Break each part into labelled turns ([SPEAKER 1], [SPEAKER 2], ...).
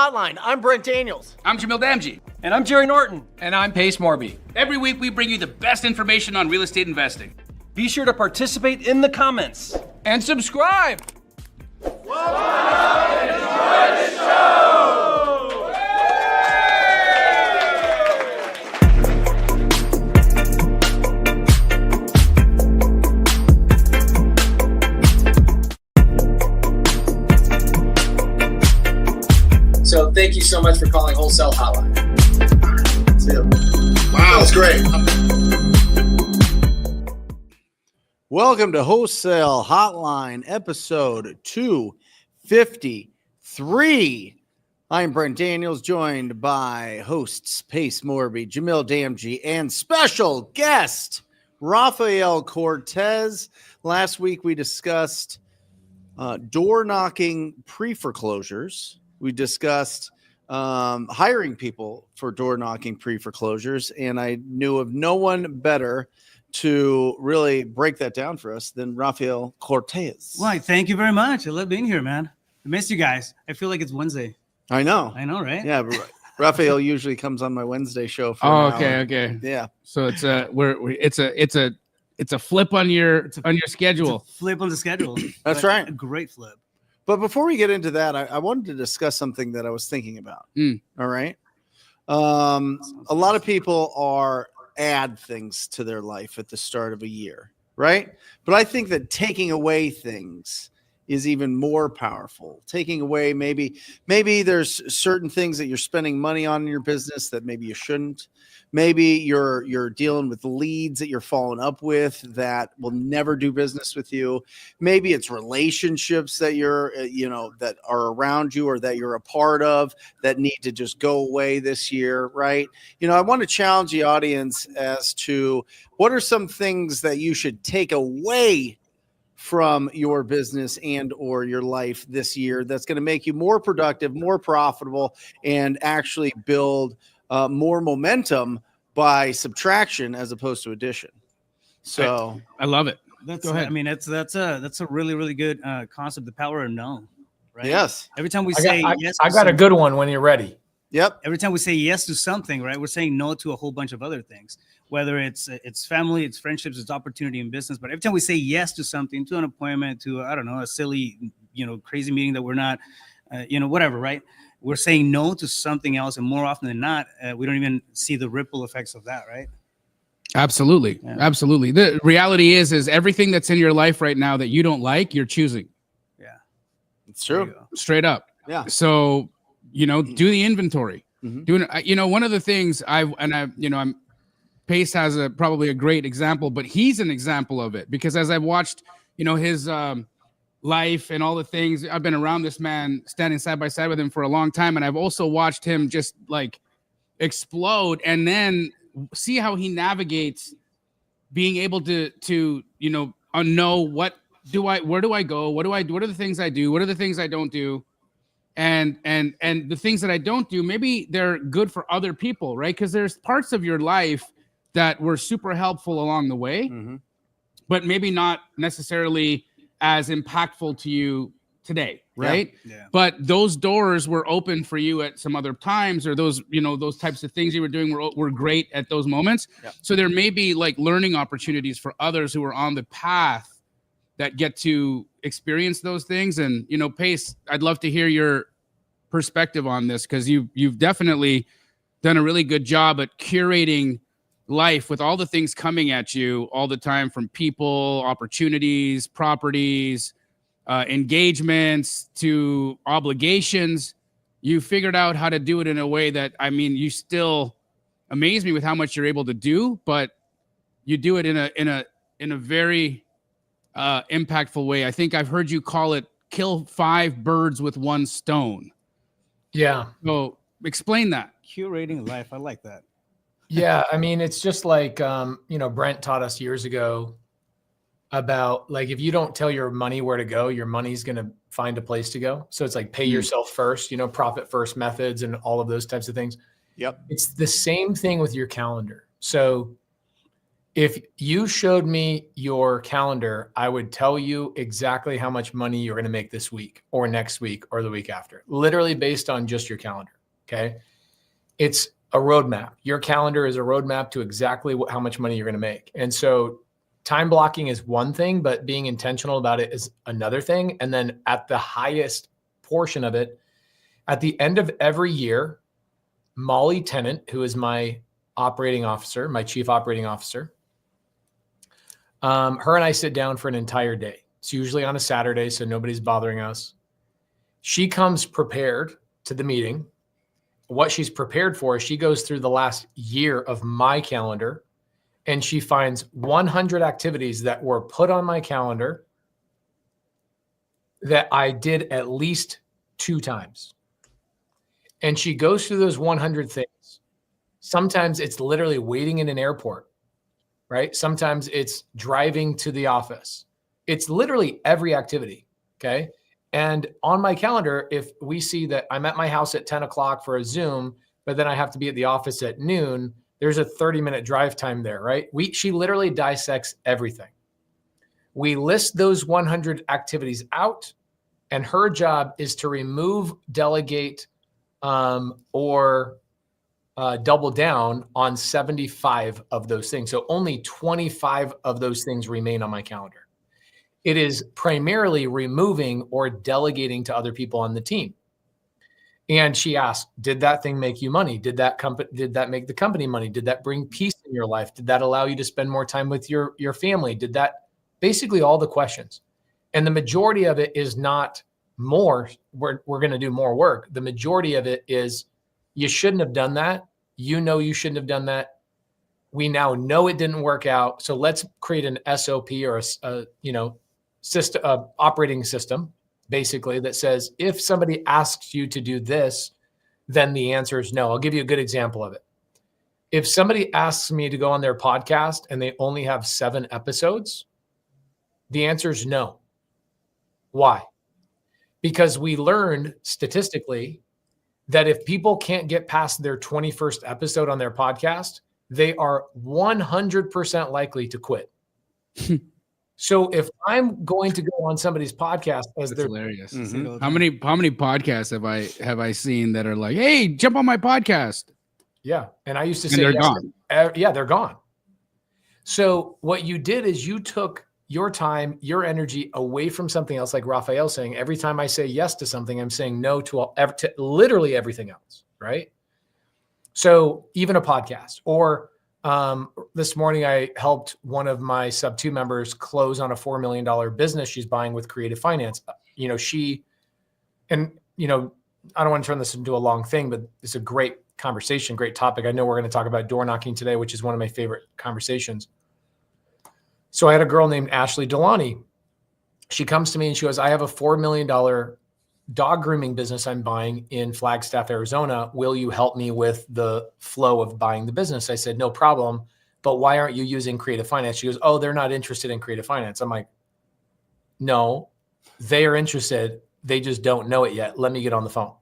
[SPEAKER 1] Hotline. I'm Brent Daniels.
[SPEAKER 2] I'm Jamil Damji.
[SPEAKER 3] And I'm Jerry Norton.
[SPEAKER 4] And I'm Morby.
[SPEAKER 2] Every week we bring you the best information on real estate investing.
[SPEAKER 3] Be sure to participate in the comments.
[SPEAKER 4] And subscribe.
[SPEAKER 5] Enjoy the show!
[SPEAKER 1] So thank you so much for calling Wholesale Hotline.
[SPEAKER 6] Wow, that's great.
[SPEAKER 7] Welcome to Wholesale Hotline, episode 253. I'm Brent Daniels, joined by hosts Morby, Jamil Damji, and special guest Rafael Cortez. Last week we discussed door knocking pre-foreclosures. We discussed hiring people for door knocking pre-foreclosures, and I knew of no one better to really break that down for us than Rafael Cortez.
[SPEAKER 8] Well, thank you very much. I love being here, man. I missed you guys. I feel like it's Wednesday.
[SPEAKER 7] I know,
[SPEAKER 8] right?
[SPEAKER 7] Yeah, Rafael usually comes on my Wednesday show. For
[SPEAKER 4] okay.
[SPEAKER 7] Yeah.
[SPEAKER 4] So it's a flip on your schedule.
[SPEAKER 8] It's a flip on the schedule.
[SPEAKER 7] That's right.
[SPEAKER 8] A great flip.
[SPEAKER 7] But before we get into that, I wanted to discuss something that I was thinking about. All right. A lot of people add things to their life at the start of a year, right? But I think that taking away things is even more powerful. Taking away, maybe there's certain things that you're spending money on in your business that maybe you shouldn't. Maybe you're dealing with leads that you're following up with that will never do business with you. Maybe it's relationships that that are around you or that you're a part of that need to just go away this year, right? I want to challenge the audience as to what are some things that you should take away from your business and or your life this year that's going to make you more productive, more profitable, and actually build more momentum by subtraction as opposed to addition. So
[SPEAKER 4] I love it.
[SPEAKER 8] Go ahead. I mean, that's a really, really good concept. The power of no, right?
[SPEAKER 7] Yes.
[SPEAKER 8] Every time we say yes,
[SPEAKER 4] I got a good one when you're ready.
[SPEAKER 7] Yep.
[SPEAKER 8] Every time we say yes to something, right, we're saying no to a whole bunch of other things. Whether it's family, it's friendships, it's opportunity in business. But every time we say yes to something, to an appointment, to a silly, crazy meeting that we're not, whatever, right? We're saying no to something else, and more often than not, we don't even see the ripple effects of that, right?
[SPEAKER 4] Absolutely, absolutely. The reality is everything that's in your life right now that you don't like, you're choosing.
[SPEAKER 8] Yeah,
[SPEAKER 7] it's true.
[SPEAKER 4] Straight up.
[SPEAKER 7] Yeah.
[SPEAKER 4] So do the inventory.
[SPEAKER 7] Mm-hmm.
[SPEAKER 4] Doing, one of the things I'm. Pace has probably a great example, but he's an example of it because as I've watched, his life and all the things, I've been around this man standing side by side with him for a long time. And I've also watched him just like explode and then see how he navigates being able to know where do I go? What are the things I do? What are the things I don't do? And the things that I don't do, maybe they're good for other people, right? Because there's parts of your life that were super helpful along the way, but maybe not necessarily as impactful to you today, right?
[SPEAKER 8] Yeah.
[SPEAKER 4] But those doors were open for you at some other times, or those types of things you were doing were great at those moments.
[SPEAKER 7] Yeah.
[SPEAKER 4] So there may be like learning opportunities for others who are on the path that get to experience those things. And, Pace, I'd love to hear your perspective on this because you've definitely done a really good job at curating life with all the things coming at you all the time from people, opportunities, properties, engagements to obligations. You figured out how to do it in a way that, you still amaze me with how much you're able to do, but you do it in a very impactful way. I think I've heard you call it kill 5 birds with 1 stone.
[SPEAKER 9] Yeah.
[SPEAKER 4] So explain that.
[SPEAKER 8] Curating life. I like that.
[SPEAKER 9] Yeah. It's just like, Brent taught us years ago about like, if you don't tell your money where to go, your money's going to find a place to go. So it's like pay yourself first, profit first methods and all of those types of things.
[SPEAKER 7] Yep.
[SPEAKER 9] It's the same thing with your calendar. So If you showed me your calendar, I would tell you exactly how much money you're going to make this week or next week or the week after, literally based on just your calendar. Okay. It's a roadmap. Your calendar is a roadmap to exactly how much money you're going to make. And so time blocking is one thing, but being intentional about it is another thing. And then at the highest portion of it, at the end of every year, Molly Tennant, who is my operating officer, my chief operating officer, her and I sit down for an entire day. It's usually on a Saturday, so nobody's bothering us. She comes prepared to the meeting. What she's prepared for is she goes through the last year of my calendar and she finds 100 activities that were put on my calendar that I did at least 2 times. And she goes through those 100 things. Sometimes it's literally waiting in an airport, right? Sometimes it's driving to the office. It's literally every activity, okay? And on my calendar, if we see that I'm at my house at 10 o'clock for a Zoom, but then I have to be at the office at noon, there's a 30-minute drive time there, right? She literally dissects everything. We list those 100 activities out, and her job is to remove, delegate, or double down on 75 of those things. So only 25 of those things remain on my calendar. It is primarily removing or delegating to other people on the team. And she asked, did that thing make you money? Did that make the company money? Did that bring peace in your life? Did that allow you to spend more time with your family? Did that, basically all the questions. And the majority of it is not more, we're going to do more work. The majority of it is, you shouldn't have done that. You know, you shouldn't have done that. We now know it didn't work out. So let's create an SOP or a system, operating system, basically, that says, if somebody asks you to do this, then the answer is no. I'll give you a good example of it. If somebody asks me to go on their podcast and they only have 7 episodes, the answer is no. Why? Because we learned statistically that if people can't get past their 21st episode on their podcast, they are 100% likely to quit. So if I'm going to go on somebody's podcast as
[SPEAKER 4] That's
[SPEAKER 9] their
[SPEAKER 4] hilarious.
[SPEAKER 7] Mhm.
[SPEAKER 4] How many podcasts have I seen that are like, hey, jump on my podcast?
[SPEAKER 9] Yeah. And I used to
[SPEAKER 4] And
[SPEAKER 9] say,
[SPEAKER 4] they're
[SPEAKER 9] yes
[SPEAKER 4] gone.
[SPEAKER 9] yeah, they're gone. So what you did is you took your time, your energy away from something else, like Raphael saying, every time I say yes to something, I'm saying no to literally everything else, right? So even a podcast, or this morning I helped one of my Subto members close on a $4 million business she's buying with creative finance. I don't want to turn this into a long thing, but it's a great conversation, great topic. I know we're going to talk about door knocking today, which is one of my favorite conversations. So I had a girl named Ashley Delani. She comes to me and she goes, I have a $4 million dog grooming business I'm buying in Flagstaff, Arizona. Will you help me with the flow of buying the business? I said, no problem. But why aren't you using creative finance? She goes, oh, they're not interested in creative finance. I'm like, no, they are interested. They just don't know it yet. Let me get on the phone.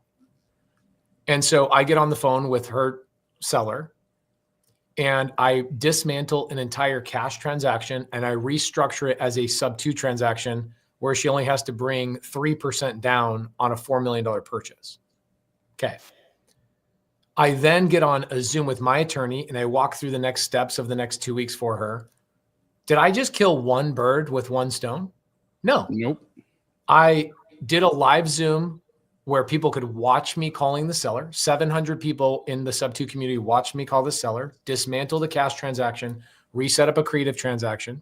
[SPEAKER 9] And so I get on the phone with her seller and I dismantle an entire cash transaction and I restructure it as a Subto transaction where she only has to bring 3% down on a $4 million purchase. Okay. I then get on a Zoom with my attorney and I walk through the next steps of the next 2 weeks for her. Did I just kill one bird with one stone? No.
[SPEAKER 4] Nope.
[SPEAKER 9] I did a live Zoom where people could watch me calling the seller. 700 people in the Subto community watched me call the seller, dismantle the cash transaction, reset up a creative transaction.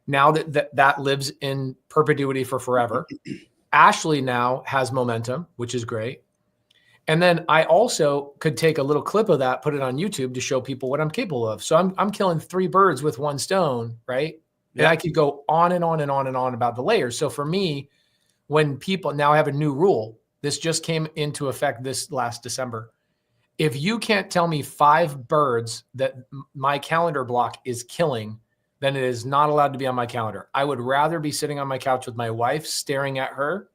[SPEAKER 9] Now that lives in perpetuity for forever. Ashley now has momentum, which is great. And then I also could take a little clip of that, put it on YouTube to show people what I'm capable of. So I'm killing 3 birds with one stone, right? Yeah. And I could go on and on and on and on about the layers. So for me, when people now have a new rule, this just came into effect this last December. If you can't tell me 5 birds that my calendar block is killing, then it is not allowed to be on my calendar. I would rather be sitting on my couch with my wife, staring at her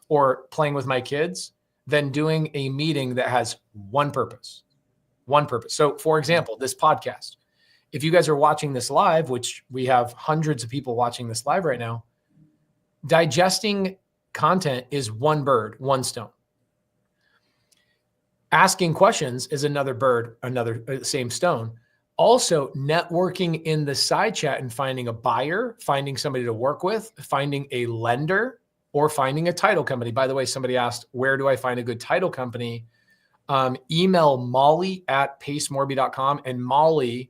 [SPEAKER 9] or playing with my kids than doing a meeting that has one purpose. So for example, this podcast, if you guys are watching this live, which we have hundreds of people watching this live right now, digesting content is one bird, one stone. Asking questions is another bird, another same stone. Also, networking in the side chat and finding a buyer, finding somebody to work with, finding a lender, or finding a title company. By the way, somebody asked, where do I find a good title company? Email Molly at pacemorby.com, and Molly,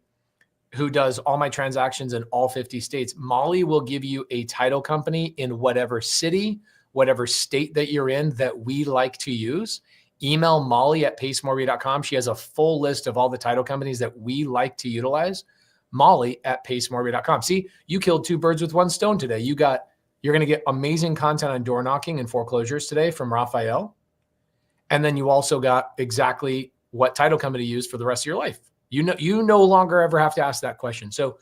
[SPEAKER 9] who does all my transactions in all 50 states, Molly will give you a title company in whatever city, whatever state that you're in that we like to use. Email Molly at pacemorby.com. She has a full list of all the title companies that we like to utilize. Molly at pacemorby.com. See, you killed two birds with one stone today. You're going to get amazing content on door knocking and foreclosures today from Raphael. And then you also got exactly what title company to use for the rest of your life. You no longer ever have to ask that question. So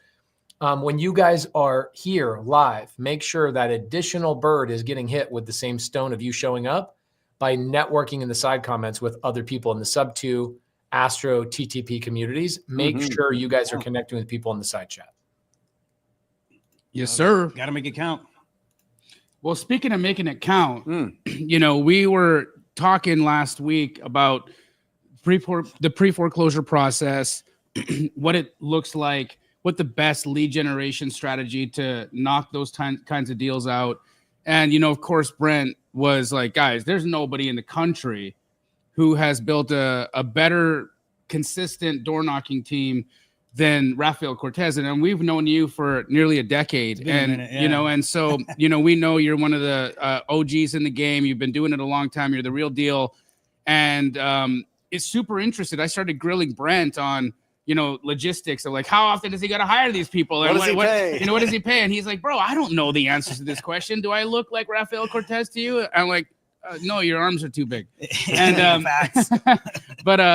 [SPEAKER 9] when you guys are here live, make sure that additional bird is getting hit with the same stone of you showing up by networking in the side comments with other people in the Subto, Astro, TTP communities. Make sure you guys are connecting with people in the side chat.
[SPEAKER 4] Yes, sir.
[SPEAKER 8] Got to make it count.
[SPEAKER 4] Well, speaking of making it count, we were talking last week about the pre-foreclosure process, what it looks like, what the best lead generation strategy to knock those kinds of deals out. And, of course, Brent was like, guys, there's nobody in the country who has built a better, consistent door knocking team than Rafael Cortez. And we've known you for nearly a decade. And, and so, we know you're one of the OGs in the game. You've been doing it a long time. You're the real deal. And it's super interested. I started grilling Brent on, logistics of like, how often does he got to hire these people?
[SPEAKER 7] What
[SPEAKER 4] And
[SPEAKER 7] does he pay?
[SPEAKER 4] what does he pay? And he's like, bro, I don't know the answers to this question. Do I look like Rafael Cortez to you? I'm like, no, your arms are too big. And
[SPEAKER 8] Facts.
[SPEAKER 4] but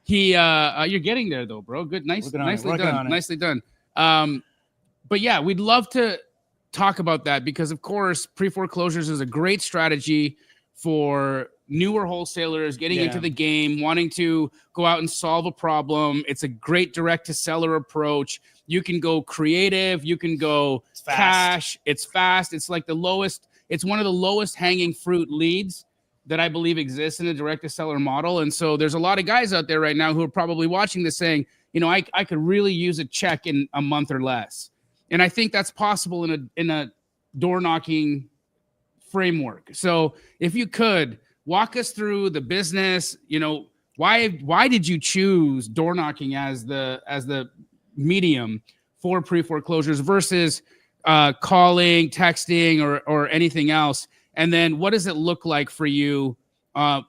[SPEAKER 4] you're getting there though, bro. Good, nicely done. But yeah, we'd love to talk about that because of course pre-foreclosures is a great strategy for newer wholesalers getting into the game, wanting to go out and solve a problem. It's a great direct to seller approach. You can go creative, you can go cash. It's fast. It's like it's one of the lowest hanging fruit leads that I believe exists in a direct to seller model. And so there's a lot of guys out there right now who are probably watching this saying, I could really use a check in a month or less. And I think that's possible in a door knocking framework. So if you could walk us through the business, why did you choose door knocking as the medium for pre-foreclosures versus calling, texting, or anything else? And then what does it look like for you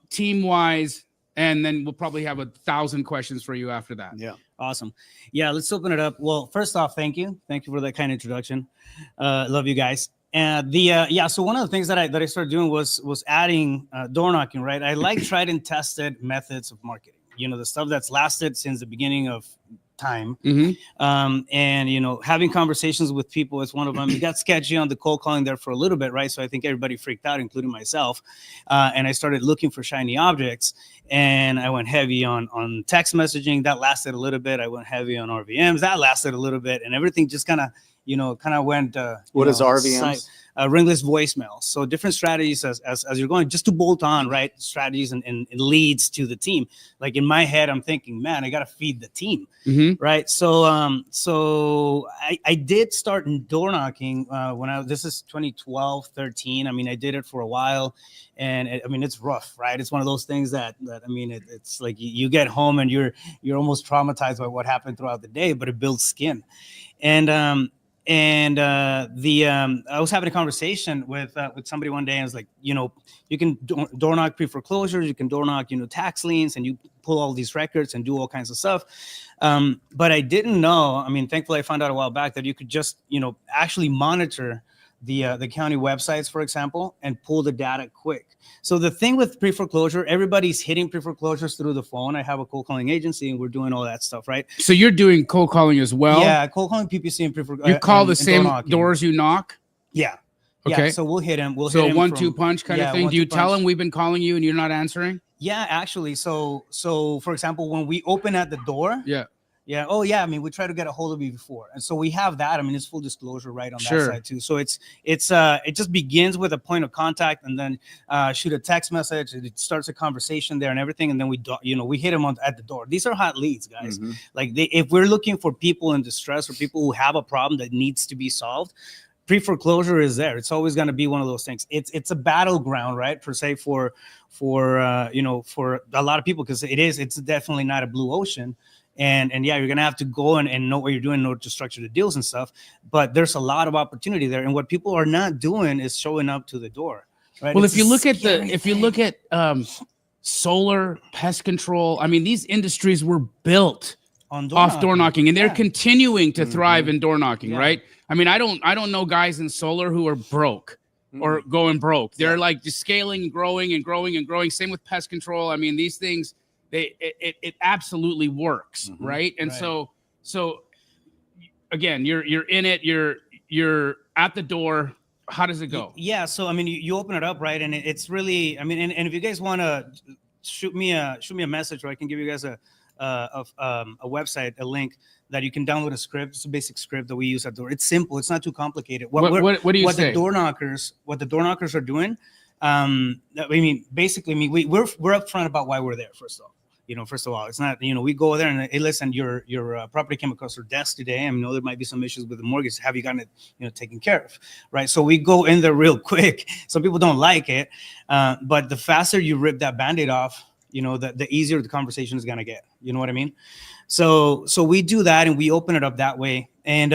[SPEAKER 4] team wise? And then we'll probably have 1,000 questions for you after that.
[SPEAKER 7] Yeah.
[SPEAKER 8] Awesome. Yeah, let's open it up. Well, first off, thank you for that kind of introduction. Love you guys. And so one of the things that I started doing was adding door knocking, right? I like tried and tested methods of marketing, the stuff that's lasted since the beginning of time. And having conversations with people is one of them. It got sketchy on the cold calling there for a little bit, right? So I think everybody freaked out, including myself. And I started looking for shiny objects, and I went heavy on text messaging. That lasted a little bit. I went heavy on RVMs. That lasted a little bit, and everything just kind of went.
[SPEAKER 7] What is RVMs?
[SPEAKER 8] Ringless voicemail. So different strategies as you're going, just to bolt on, right? Strategies and leads to the team. Like in my head, I'm thinking, man, I got to feed the team, right? So so I did start door knocking this is 2012, 13. I mean, I did it for a while, and it's rough, right? It's one of those things that it's like you get home and you're almost traumatized by what happened throughout the day, but it builds skin. I was having a conversation with somebody one day, and I was like, you can door knock pre-foreclosures, you can door knock, tax liens, and you pull all these records and do all kinds of stuff. But I didn't know. Thankfully, I found out a while back that you could just, actually monitor the county websites, for example, and pull the data quick. So the thing with pre-foreclosure, everybody's hitting pre-foreclosures through the phone. I have a cold calling agency, and we're doing all that stuff, right?
[SPEAKER 4] So you're doing cold calling as well?
[SPEAKER 8] Yeah, cold calling, PPC, and pre-foreclosure.
[SPEAKER 4] You call the same doors you knock?
[SPEAKER 8] Yeah.
[SPEAKER 4] Okay.
[SPEAKER 8] Yeah, so we'll hit him.
[SPEAKER 4] So 1-2 punch kind of thing. Do you tell them we've been calling you and you're not answering?
[SPEAKER 8] Yeah, actually. So for example, when we open at the door, Yeah. Oh, yeah. I mean, we try to get a hold of you before, and so we have that. I mean, it's full disclosure, right, on that side too. So it just begins with a point of contact, and then shoot a text message. It starts a conversation there and everything, and then we hit them at the door. These are hot leads, guys. Like if we're looking for people in distress or people who have a problem that needs to be solved, pre-foreclosure is there. It's always going to be one of those things. It's a battleground, right, per se, for a lot of people, because it's definitely not a blue ocean. And yeah, you're going to have to go and know what you're doing in order to structure the deals and stuff. But there's a lot of opportunity there. And what people are not doing is showing up to the door. Right?
[SPEAKER 4] Well, if you look at solar, pest control, I mean, these industries were built off door knocking, and they're continuing to thrive in door knocking, right? I mean, I don't know guys in solar who are broke or going broke. They're like just scaling, growing and growing and growing. Same with pest control. I mean, these things, it absolutely works, right? And so again, you're in it, you're at the door. How does it go?
[SPEAKER 8] Yeah, so I mean, you open it up, right? And it's really, I mean, and if you guys want to shoot me a message, or I can give you guys a website, a link that you can download a script. It's a basic script that we use at door. It's simple. It's not too complicated.
[SPEAKER 4] What do you say?
[SPEAKER 8] What the door knockers are doing. I mean, basically, we're upfront about why we're there. First of all, it's not, we go there and, hey, listen, your property came across our desk today. I know there might be some issues with the mortgage. Have you gotten it, taken care of, right? So we go in there real quick. Some people don't like it, but the faster you rip that Band-Aid off, the easier the conversation is gonna get. You know what I mean? So we do that, and we open it up that way. And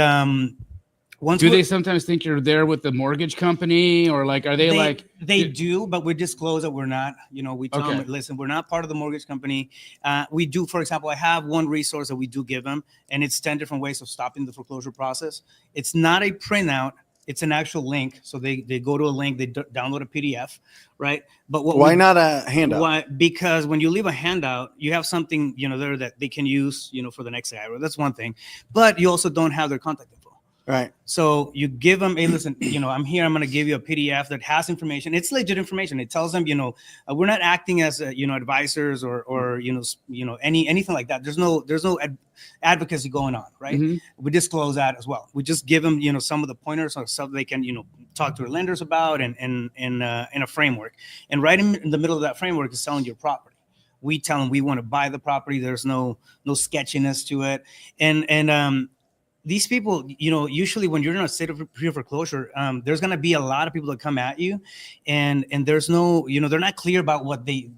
[SPEAKER 4] do they sometimes think you're there with the mortgage company, or like, are
[SPEAKER 8] they do, but we disclose that we're not. We tell them, listen, we're not part of the mortgage company. We do, for example, I have one resource that we do give them, and it's 10 different ways of stopping the foreclosure process. It's not a printout. It's an actual link. So they go to a link, they download a PDF, right? But
[SPEAKER 7] why not a handout?
[SPEAKER 8] Why? Because when you leave a handout, you have something, there that they can use, for the next scenario. That's one thing. But you also don't have their contact info.
[SPEAKER 7] Right.
[SPEAKER 8] So you give them, hey, listen, I'm here. I'm going to give you a PDF that has information. It's legit information. It tells them, we're not acting as, advisors or anything like that. There's no advocacy going on, right? We disclose that as well. We just give them, some of the pointers or stuff they can, talk to their lenders about and in a framework. And right in the middle of that framework is selling your property. We tell them we want to buy the property. There's no sketchiness to it. And these people, usually when you're in a state of pre-foreclosure, there's going to be a lot of people that come at you, and there's no, they're not clear about what the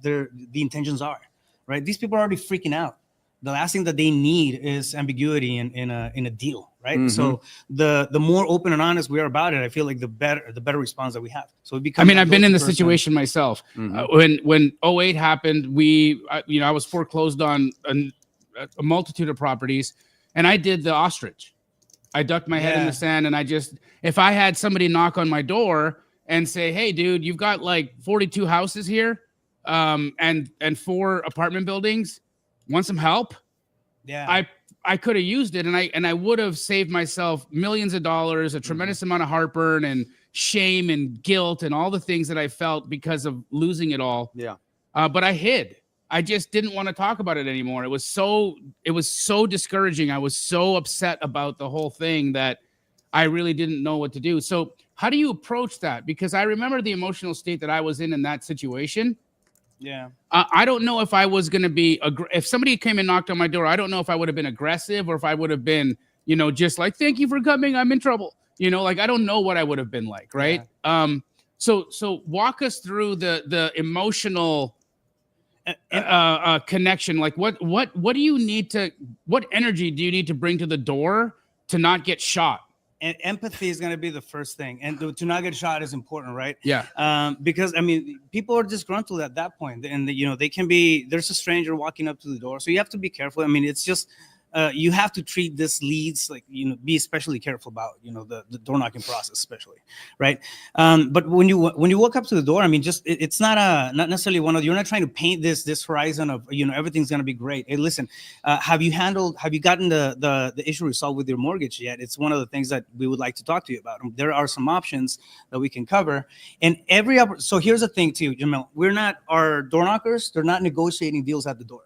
[SPEAKER 8] intentions are, right? These people are already freaking out. The last thing that they need is ambiguity in a deal, right? So the more open and honest we are about it, I feel like the better response that we have. So it becomes.
[SPEAKER 4] I've been in the situation myself. When 08 happened, I was foreclosed on a multitude of properties, and I did the ostrich. I ducked my head in the sand, and if I had somebody knock on my door and say, hey, dude, you've got like 42 houses here, and 4 apartment buildings, want some help? Yeah. I could have used it, and I would have saved myself millions of dollars, a tremendous amount of heartburn and shame and guilt and all the things that I felt because of losing it all. Yeah. But I hid. I just didn't want to talk about it anymore. It was so discouraging. I was so upset about the whole thing that I really didn't know what to do. So how do you approach that? Because I remember the emotional state that I was in that situation.
[SPEAKER 8] Yeah.
[SPEAKER 4] I don't know if I was going to be, if somebody came and knocked on my door, I don't know if I would have been aggressive or if I would have been, just like, thank you for coming, I'm in trouble. I don't know what I would have been like. Right. Yeah. So walk us through the emotional connection. Like what do you need what energy do you need to bring to the door to not get shot?
[SPEAKER 8] And empathy is going to be the first thing, and to not get shot is important, right?
[SPEAKER 4] Yeah.
[SPEAKER 8] Because people are disgruntled at that point, and they can be. There's a stranger walking up to the door, so you have to be careful. It's just you have to treat this leads like, be especially careful about, the door knocking process, especially, right? But when you walk up to the door, it's not necessarily you're not trying to paint this horizon of, everything's going to be great. Hey, listen, have you gotten the issue resolved with your mortgage yet? It's one of the things that we would like to talk to you about. There are some options that we can cover, and so here's the thing too, Jamil, our door knockers, they're not negotiating deals at the door.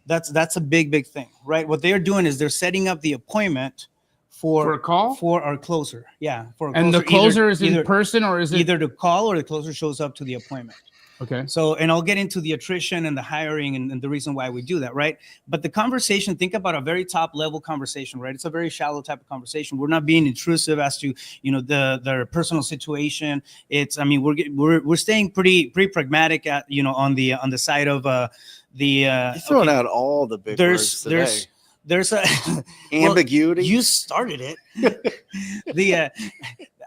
[SPEAKER 8] That's a big thing, right? What they're doing is they're setting up the appointment for
[SPEAKER 4] a call
[SPEAKER 8] for our closer. Yeah, for a
[SPEAKER 4] and
[SPEAKER 8] closer.
[SPEAKER 4] the closer is in person, or is it
[SPEAKER 8] either the call or the closer shows up to the appointment?
[SPEAKER 4] Okay.
[SPEAKER 8] So, and I'll get into the attrition and the hiring and the reason why we do that, right? But the conversation, think about a very top level conversation, right? It's a very shallow type of conversation. We're not being intrusive as to, their personal situation. It's, I mean, we're staying pretty pragmatic at, on the side of
[SPEAKER 7] You're throwing out all the big words today.
[SPEAKER 8] There's a
[SPEAKER 7] ambiguity.
[SPEAKER 8] Well, you started it.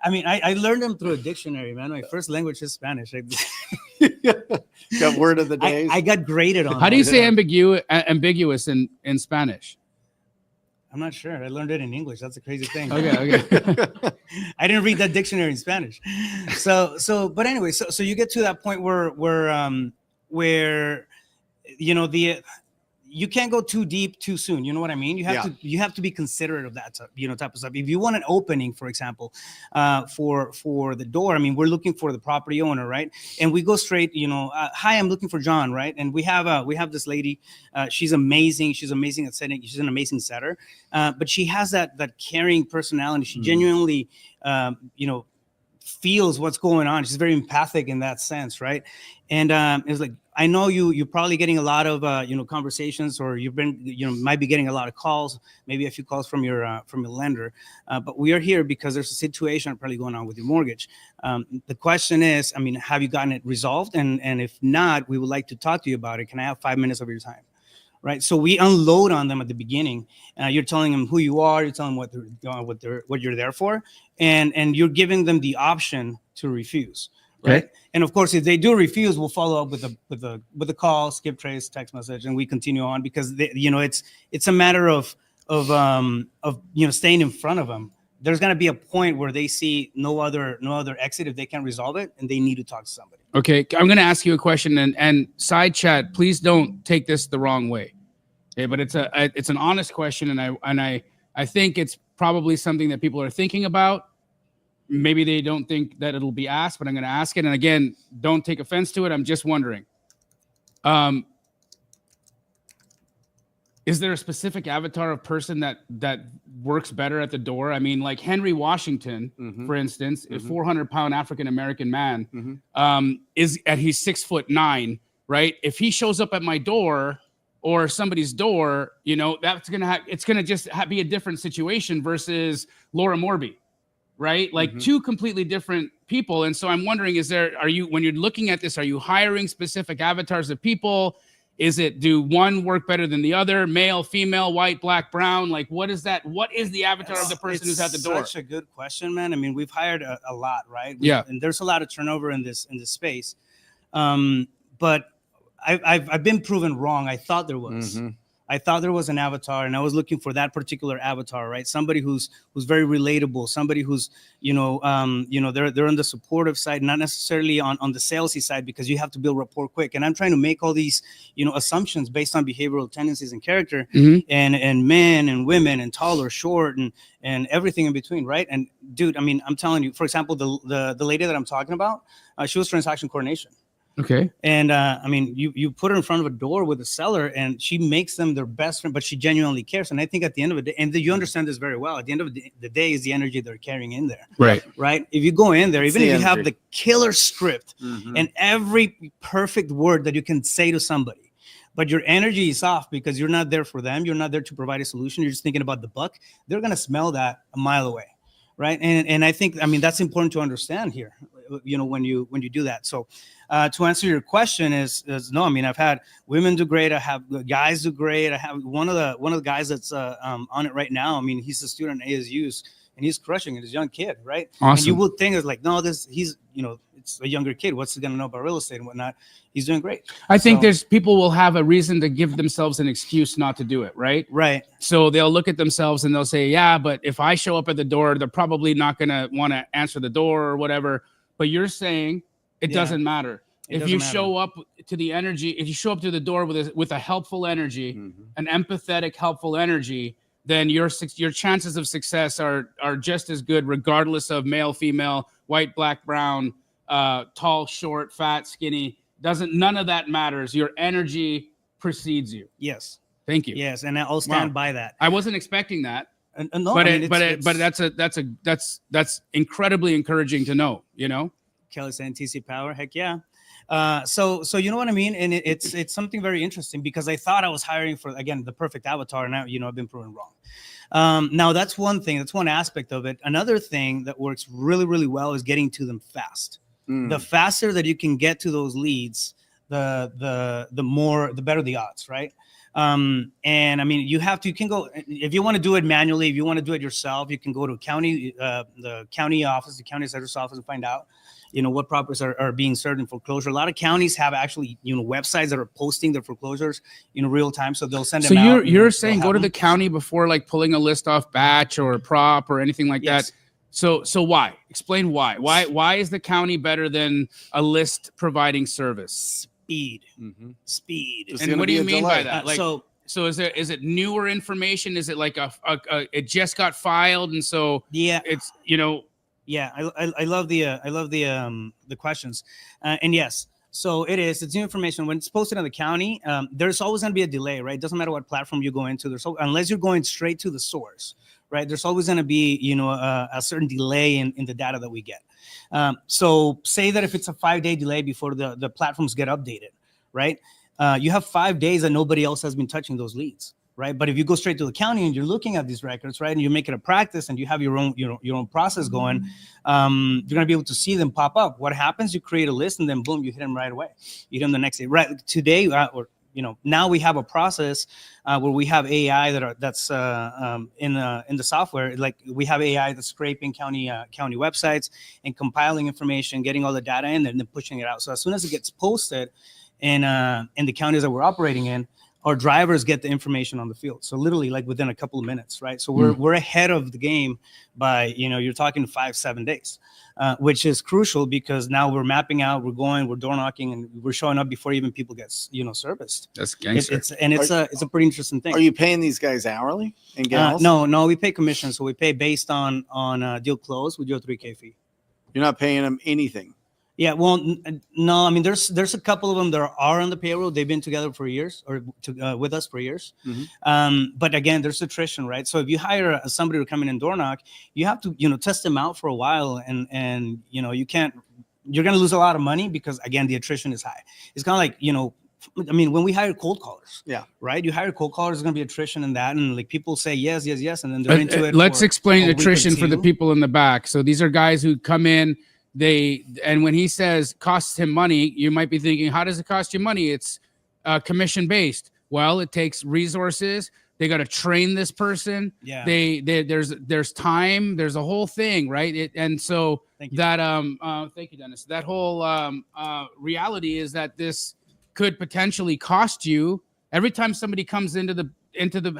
[SPEAKER 8] I learned them through a dictionary, man. My first language is Spanish.
[SPEAKER 7] Got word of the day.
[SPEAKER 8] I got graded on.
[SPEAKER 4] How do you say ambiguous in Spanish?
[SPEAKER 8] I'm not sure. I learned it in English. That's a crazy thing.
[SPEAKER 4] Okay.
[SPEAKER 8] I didn't read that dictionary in Spanish. But anyway, so you get to that point where you can't go too deep too soon. You know what I mean? You have to be considerate of that, type of stuff. If you want an opening, for example, for the door, I mean, we're looking for the property owner, right? And we go straight, hi, I'm looking for John, right? And we have this lady. She's amazing. She's amazing at setting. She's an amazing setter, but she has that caring personality. She genuinely, feels what's going on. She's very empathic in that sense, right? And it's like, I know you're probably getting a lot of conversations, or you've been might be getting a lot of calls, maybe a few calls from your lender, but we are here because there's a situation probably going on with your mortgage. The question is, I mean, have you gotten it resolved? And if not, we would like to talk to you about it. Can I have 5 minutes of your time? Right. So we unload on them at the beginning. You're telling them who you are. You're telling them what you're there for, and you're giving them the option to refuse. Right. Okay. And of course, if they do refuse, we'll follow up with the call, skip trace, text message, and we continue on because it's a matter of staying in front of them. There's going to be a point where they see no other exit if they can't resolve it, and they need to talk to somebody.
[SPEAKER 4] Okay, I'm going to ask you a question, and side chat, please don't take this the wrong way. Okay, but it's an honest question, and I think it's probably something that people are thinking about. Maybe they don't think that it'll be asked, but I'm going to ask it. And again, don't take offense to it. I'm just wondering. Is there a specific avatar of person that works better at the door? I mean, like Henry Washington, for instance, a 400-pound African-American man, he's 6'9", right? If he shows up at my door or somebody's door, that's it's gonna just be a different situation versus Laura Morby, right? Like two completely different people. And so I'm wondering, when you're looking at this, are you hiring specific avatars of people? Do one work better than the other? Male, female, white, black, brown? Like, what is that? What is the avatar of the person who's at the door?
[SPEAKER 8] Such a good question, man. I mean, we've hired a lot, right?
[SPEAKER 4] Yeah.
[SPEAKER 8] And there's a lot of turnover in this space. But I've been proven wrong. I thought there was. I thought there was an avatar, and I was looking for that particular avatar, right? Somebody who's very relatable, somebody who's, they're on the supportive side, not necessarily on the salesy side, because you have to build rapport quick. And I'm trying to make all these, assumptions based on behavioral tendencies and character, and men and women and tall or short and everything in between, right? And dude, I mean, I'm telling you, for example, the lady that I'm talking about, she was transaction coordination.
[SPEAKER 4] Okay. And
[SPEAKER 8] I mean, you put her in front of a door with a seller, and she makes them their best friend, but she genuinely cares. And I think at the end of the day, and you understand this very well, at the end of the day is the energy they're carrying in there.
[SPEAKER 4] Right.
[SPEAKER 8] Right. If you go in there, even if you have the killer script and every perfect word that you can say to somebody, but your energy is off because you're not there for them, you're not there to provide a solution, you're just thinking about the buck, they're going to smell that a mile away. Right. And I think, I mean, that's important to understand here, when you do that. So to answer your question is no, I mean, I've had women do great. I have guys do great. I have one of the guys that's on it right now. I mean, he's a student at ASU's and he's crushing it. He's a young kid. Right.
[SPEAKER 4] Awesome.
[SPEAKER 8] And you would think it's like, no, he's, it's a younger kid. What's he going to know about real estate and whatnot? He's doing great.
[SPEAKER 4] I think there's people will have a reason to give themselves an excuse not to do it. Right.
[SPEAKER 8] Right.
[SPEAKER 4] So they'll look at themselves and they'll say, yeah, but if I show up at the door, they're probably not going to want to answer the door or whatever. But you're saying it doesn't matter. If you show up to the energy, if you show up to the door with a helpful energy, an empathetic, helpful energy, then your chances of success are just as good, regardless of male, female, white, black, brown, tall, short, fat, skinny. None of that matters. Your energy precedes you.
[SPEAKER 8] Yes.
[SPEAKER 4] Thank you.
[SPEAKER 8] Yes, and I'll stand
[SPEAKER 4] Wow.
[SPEAKER 8] by that.
[SPEAKER 4] I wasn't expecting that.
[SPEAKER 8] No,
[SPEAKER 4] but
[SPEAKER 8] I mean,
[SPEAKER 4] that's incredibly encouraging to know, you know.
[SPEAKER 8] Kelly saying TC Power, heck yeah. So you know what I mean, and it's something very interesting because I thought I was hiring for, again, the perfect avatar. Now I've been proven wrong. Now that's one thing, that's one aspect of it. Another thing that works really, really well is getting to them fast. The faster that you can get to those leads, the better the odds, right? And I mean, you can go, if you want to do it manually, if you want to do it yourself, you can go to the county office, the county assessor's office, and find out, what properties are being served in foreclosure. A lot of counties have actually, websites that are posting their foreclosures in real time. So they'll send them out.
[SPEAKER 4] So you're saying go to the county before like pulling a list off batch or a prop or anything like that. So why? Explain why. Why is the county better than a list providing service?
[SPEAKER 8] Speed.
[SPEAKER 4] And what do you mean by that? Like, so is it newer information? Is it like it just got filed and so it's
[SPEAKER 8] Yeah, I love the questions, and yes, so it's new information when it's posted on the county. There's always going to be a delay, right? It doesn't matter what platform you go into. Unless you're going straight to the source, right? There's always going to be a certain delay in the data that we get. So say that if it's a 5-day delay before the platforms get updated, right? You have 5 days that nobody else has been touching those leads. Right. But if you go straight to the county and you're looking at these records, right, and you make it a practice and you have your own process going, you're going to be able to see them pop up. What happens? You create a list and then boom, you hit them right away. You hit them the next day. Right. Today, now we have a process where we have AI that's in the software. Like we have AI that's scraping county websites and compiling information, getting all the data in, and then pushing it out. So as soon as it gets posted in the counties that we're operating in, our drivers get the information on the field. So literally like within a couple of minutes, right? So we're ahead of the game by, you're talking 5-7 days, which is crucial because now we're mapping out, we're door knocking, and we're showing up before even people get, serviced.
[SPEAKER 4] That's gangster.
[SPEAKER 8] It's a pretty interesting thing.
[SPEAKER 7] Are you paying these guys hourly and gals?
[SPEAKER 8] No, we pay commission. So we pay based on deal close. We do a 3K fee.
[SPEAKER 7] You're not paying them anything.
[SPEAKER 8] Yeah, well, no, I mean, there's a couple of them that are on the payroll. They've been together for years or with us for years. But again, there's attrition, right? So if you hire somebody to come in and door knock, you have to, test them out for a while. And you're going to lose a lot of money because, again, the attrition is high. It's kind of like, I mean, when we hire cold callers, right? You hire cold callers, there's going to be attrition in that. And like people say, yes. And then they're into it.
[SPEAKER 4] Let's explain attrition for the people in the back. So these are guys who come in. And when he says costs him money, you might be thinking, how does it cost you money? It's commission based. Well, it takes resources. They got to train this person.
[SPEAKER 8] Yeah.
[SPEAKER 4] There's time. There's a whole thing, right? Thank you, Dennis. That whole reality is that this could potentially cost you every time somebody comes into the.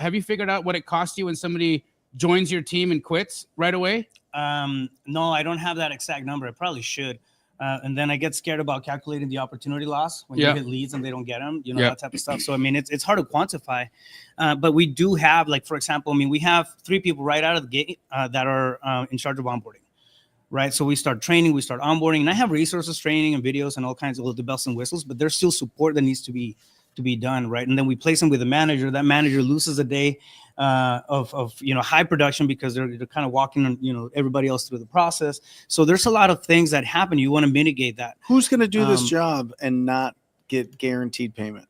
[SPEAKER 4] Have you figured out what it costs you when somebody joins your team and quits right away?
[SPEAKER 8] No, I don't have that exact number. I probably should. And then I get scared about calculating the opportunity loss when you get leads and they don't get them, that type of stuff. So, I mean, it's hard to quantify, but we do have, like, for example, I mean, we have 3 people right out of the gate that are in charge of onboarding, right? So we start training, we start onboarding, and I have resources, training and videos and all kinds of the bells and whistles, but there's still support that needs to be done, right? And then we place them with a manager. That manager loses a day of high production because they're kind of walking everybody else through the process. So there's a lot of things that happen. You want to mitigate that.
[SPEAKER 7] Who's going to do this job and not get guaranteed payment?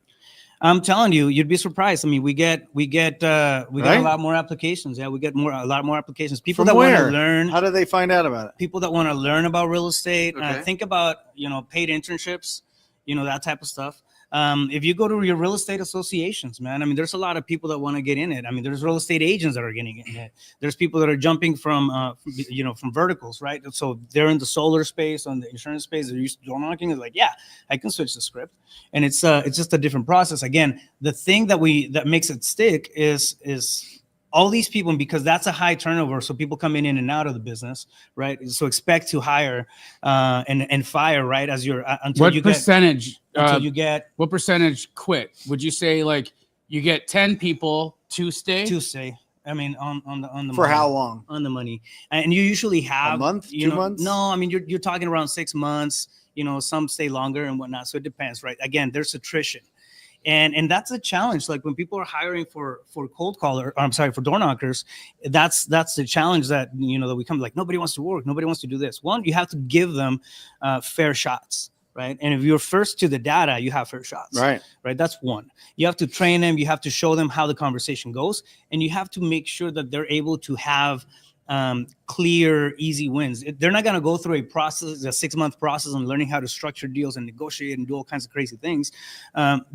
[SPEAKER 8] I'm telling you, you'd be surprised. I mean, we get a lot more applications. Yeah, we get a lot more applications. People that want to learn.
[SPEAKER 7] How do they find out about it?
[SPEAKER 8] People that want to learn about real estate. Think about paid internships. That type of stuff. If you go to your real estate associations, man, I mean, there's a lot of people that want to get in it. I mean, there's real estate agents that are getting in it. There's people that are jumping from verticals, right? So they're in the solar space, on the insurance space. They're used to door knocking. It's like, yeah, I can switch the script, and it's just a different process. Again, the thing that makes it stick is all these people, and because that's a high turnover, so people come in and out of the business, right? So expect to hire and fire, right? As you're until
[SPEAKER 4] what
[SPEAKER 8] you
[SPEAKER 4] percentage?
[SPEAKER 8] Get
[SPEAKER 4] what percentage quit? Would you say like you get 10 people to stay?
[SPEAKER 8] I mean, on the
[SPEAKER 7] for
[SPEAKER 8] money,
[SPEAKER 7] how long?
[SPEAKER 8] On the money, and you usually have
[SPEAKER 7] a month, 2 months.
[SPEAKER 8] No, I mean you're talking around 6 months. Some stay longer and whatnot. So it depends, right? Again, there's attrition. And that's a challenge. Like when people are hiring for cold caller, or I'm sorry, for door knockers, that's the challenge that, that we come like, nobody wants to work. Nobody wants to do this. One, you have to give them fair shots. Right. And if you're first to the data, you have fair shots. Right. That's one. You have to train them. You have to show them how the conversation goes. And you have to make sure that they're able to have clear, easy wins. They're not going to go through a 6-month process on learning how to structure deals and negotiate and do all kinds of crazy things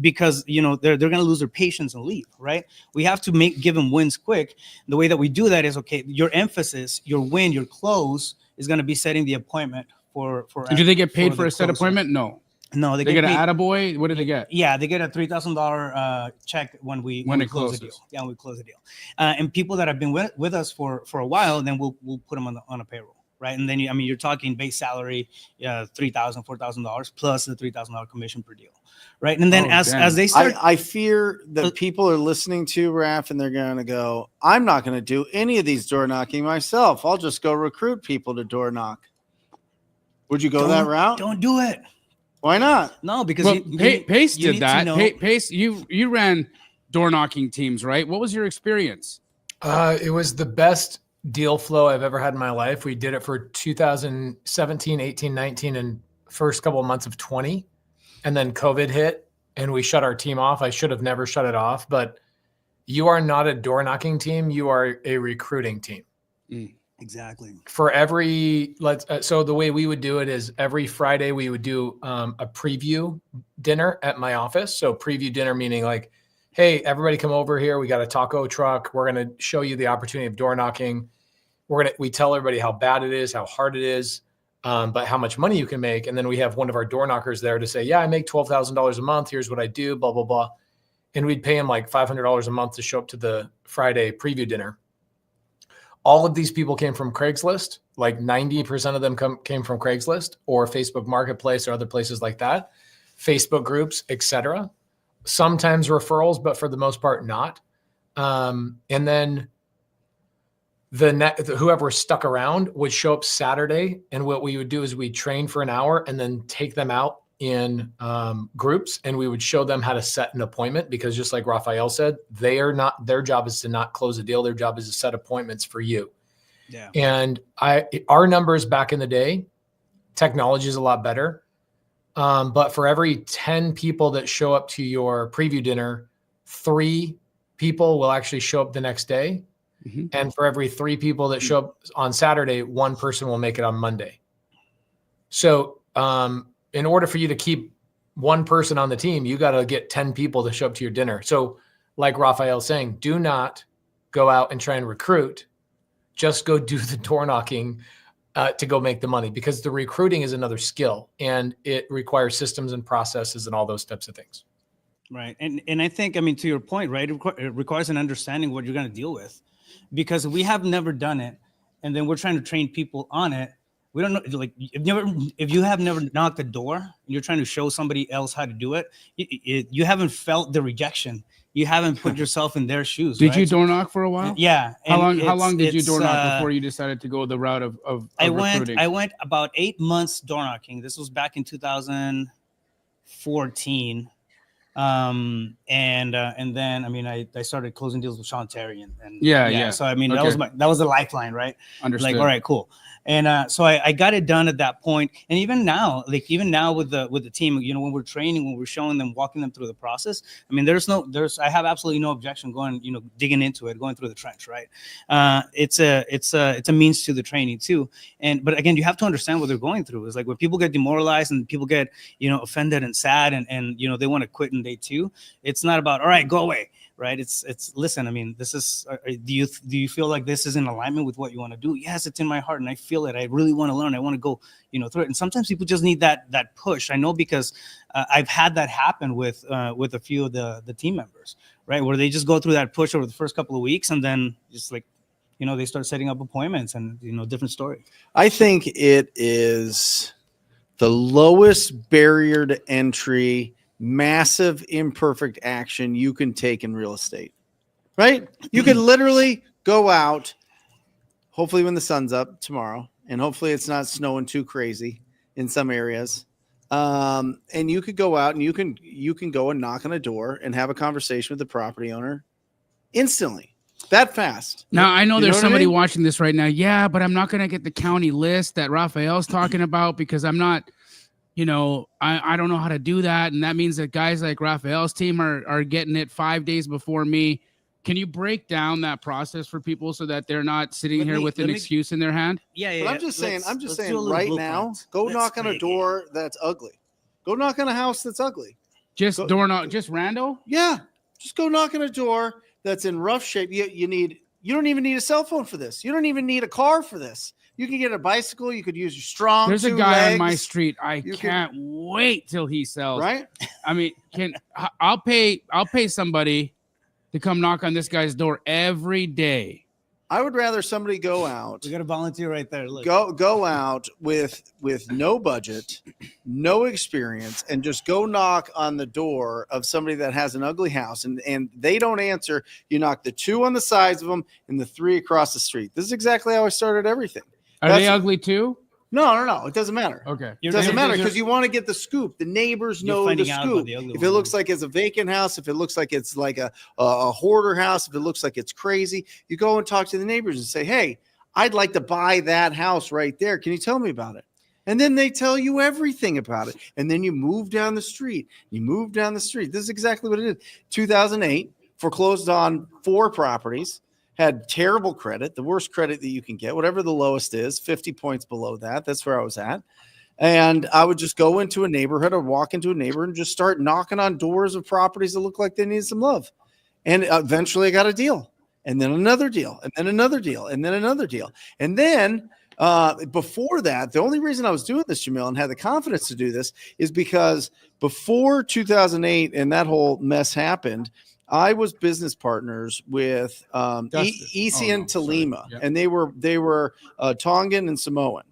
[SPEAKER 8] because, they're going to lose their patience and leave. Right. We have to give them wins quick. The way that we do that is, okay, your emphasis, your win, your close is going to be setting the appointment. Do
[SPEAKER 4] they get paid for a set appointment? No,
[SPEAKER 8] they
[SPEAKER 4] get an
[SPEAKER 8] paid.
[SPEAKER 4] attaboy. What do they get?
[SPEAKER 8] Yeah, they get a $3,000 check when we close the deal. Yeah, when we close the deal. And people that have been with us for a while, then we'll put them on a payroll, right? And then you're talking base salary, $3,000, $4,000 plus the $3,000 commission per deal, right? And then as they start,
[SPEAKER 7] I fear that people are listening to Raf and they're going to go, I'm not going to do any of these door knocking myself. I'll just go recruit people to door knock. Would you go that route?
[SPEAKER 8] Don't do it.
[SPEAKER 7] Why not?
[SPEAKER 8] No, because
[SPEAKER 4] Pace did that. Pace, you ran door knocking teams, right? What was your experience?
[SPEAKER 9] It was the best deal flow I've ever had in my life. We did it for 2017, 18, 19, and first couple of months of 20. And then COVID hit and we shut our team off. I should have never shut it off, but you are not a door knocking team. You are a recruiting team.
[SPEAKER 8] Exactly.
[SPEAKER 9] For every so the way we would do it is every Friday we would do a preview dinner at my office. So preview dinner meaning like, hey, everybody come over here. We got a taco truck. We're going to show you the opportunity of door knocking. We tell everybody how bad it is, how hard it is, but how much money you can make. And then we have one of our door knockers there to say, yeah, I make $12,000 a month. Here's what I do, blah, blah, blah. And we'd pay him like $500 a month to show up to the Friday preview dinner. All of these people came from Craigslist. Like 90% of them came from Craigslist or Facebook Marketplace or other places like that, Facebook groups, etc. Sometimes referrals, but for the most part, not. And then whoever stuck around would show up Saturday. And what we would do is we'd train for an hour and then take them out in groups, and we would show them how to set an appointment, because just like Rafael said, their job is to not close a deal. Their job is to set appointments for you. Yeah. And our numbers back in the day, technology is a lot better. But for every 10 people that show up to your preview dinner, 3 people will actually show up the next day. Mm-hmm. And for every 3 people that show up on Saturday, 1 person will make it on Monday. So, in order for you to keep 1 person on the team, you got to get 10 people to show up to your dinner. So like Raphael's saying, do not go out and try and recruit. Just go do the door knocking to go make the money, because the recruiting is another skill and it requires systems and processes and all those types of things.
[SPEAKER 8] Right. And I think, to your point, right, it requires an understanding what you're going to deal with, because we have never done it. And then we're trying to train people on it. We don't know, like, if you have never knocked a door and you're trying to show somebody else how to do it, you haven't felt the rejection. You haven't put yourself in their shoes.
[SPEAKER 4] Did you door knock for a while?
[SPEAKER 8] Yeah.
[SPEAKER 4] How long did you door knock before you decided to go the route of recruiting?
[SPEAKER 8] I went about 8 months door knocking. This was back in 2014. And then I started closing deals with Sean Terry and
[SPEAKER 4] yeah.
[SPEAKER 8] So that was the lifeline, right?
[SPEAKER 4] Understood.
[SPEAKER 8] Like, all right, cool. And so I got it done at that point. And even now with the team, when we're training, when we're showing them, walking them through the process, I have absolutely no objection going, digging into it, going through the trench, right? It's a means to the training too. But again, you have to understand what they're going through. It's like when people get demoralized and people get, offended and sad and they want to quit in day 2. It's not about, all right, go away. Right. It's listen, this is, do you feel like this is in alignment with what you want to do? Yes, it's in my heart and I feel it. I really want to learn. I want to go, through it. And sometimes people just need that push. I know, because I've had that happen with a few of the team members, right? Where they just go through that push over the first couple of weeks and then just like, they start setting up appointments and, different story.
[SPEAKER 7] I think it is the lowest barrier to entry, massive imperfect action you can take in real estate, right? You can literally go out, hopefully when the sun's up tomorrow, and hopefully it's not snowing too crazy in some areas. And you could go out and you can go and knock on a door and have a conversation with the property owner instantly, that fast.
[SPEAKER 4] Now, I know
[SPEAKER 7] You
[SPEAKER 4] there's
[SPEAKER 7] know what I
[SPEAKER 4] somebody
[SPEAKER 7] mean?
[SPEAKER 4] watching this right now. Yeah, but I'm not going to get the county list that Raphael's talking about because I'm not, I don't know how to do that. And that means that guys like Raphael's team are getting it 5 days before me. Can you break down that process for people so that they're not sitting here with an excuse in their hand?
[SPEAKER 8] Yeah.
[SPEAKER 7] But I'm just saying
[SPEAKER 8] let's do a little
[SPEAKER 7] right
[SPEAKER 8] blueprint.
[SPEAKER 7] now, go
[SPEAKER 8] Let's
[SPEAKER 7] knock on a
[SPEAKER 8] break
[SPEAKER 7] door that's ugly. Go knock on a house that's ugly.
[SPEAKER 4] Just rando?
[SPEAKER 7] Yeah. Just go knock on a door that's in rough shape. You don't even need a cell phone for this. You don't even need a car for this. You can get a bicycle. You could use your strong.
[SPEAKER 4] There's a
[SPEAKER 7] two
[SPEAKER 4] guy
[SPEAKER 7] legs.
[SPEAKER 4] on my street. I can't wait till he sells.
[SPEAKER 7] Right?
[SPEAKER 4] I mean, I'll pay somebody to come knock on this guy's door every day.
[SPEAKER 7] I would rather somebody go out.
[SPEAKER 8] We got a volunteer right there. Look.
[SPEAKER 7] Go out with no budget, no experience, and just go knock on the door of somebody that has an ugly house, and they don't answer. You knock the 2 on the sides of them and the 3 across the street. This is exactly how I started everything.
[SPEAKER 4] Are they ugly too?
[SPEAKER 7] No. It doesn't matter.
[SPEAKER 4] Okay.
[SPEAKER 7] It doesn't matter because you want to get the scoop. The neighbors know the scoop. If it looks like it's a vacant house, if it looks like it's like a hoarder house, if it looks like it's crazy, you go and talk to the neighbors and say, hey, I'd like to buy that house right there. Can you tell me about it? And then they tell you everything about it. And then you move down the street. This is exactly what it is. 2008, foreclosed on 4 properties. Had terrible credit, the worst credit that you can get, whatever the lowest is, 50 points below that. That's where I was at. And I would just go into a neighborhood or walk into a neighborhood and just start knocking on doors of properties that look like they need some love. And eventually I got a deal, and then another deal, and then another deal, and then another deal. And then before that, the only reason I was doing this, Jamil, and had the confidence to do this is because before 2008 and that whole mess happened, I was business partners with Isi and Talima, and they were Tongan and Samoan.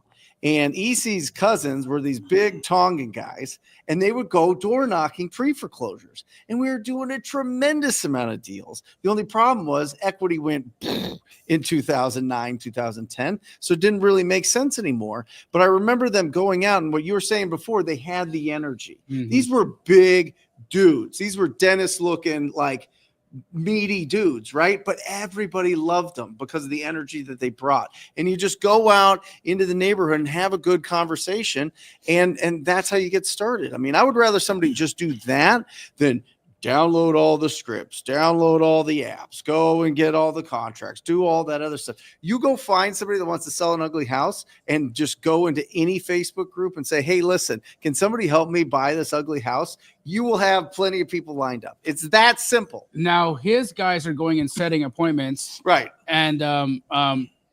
[SPEAKER 7] And Isi's cousins were these big Tongan guys, and they would go door knocking pre-foreclosures. And we were doing a tremendous amount of deals. The only problem was equity went in 2009, 2010, so it didn't really make sense anymore. But I remember them going out, and what you were saying before, they had the energy.
[SPEAKER 4] Mm-hmm.
[SPEAKER 7] These were big dudes. These were dentist looking, like meaty dudes, right? But everybody loved them because of the energy that they brought. And you just go out into the neighborhood and have a good conversation, and that's how you get started. I mean, I would rather somebody just do that than download all the scripts, download all the apps, go and get all the contracts, do all that other stuff. You go find somebody that wants to sell an ugly house and just go into any Facebook group and say, hey, listen, can somebody help me buy this ugly house? You will have plenty of people lined up. It's that simple.
[SPEAKER 4] Now his guys are going and setting appointments.
[SPEAKER 7] Right.
[SPEAKER 4] And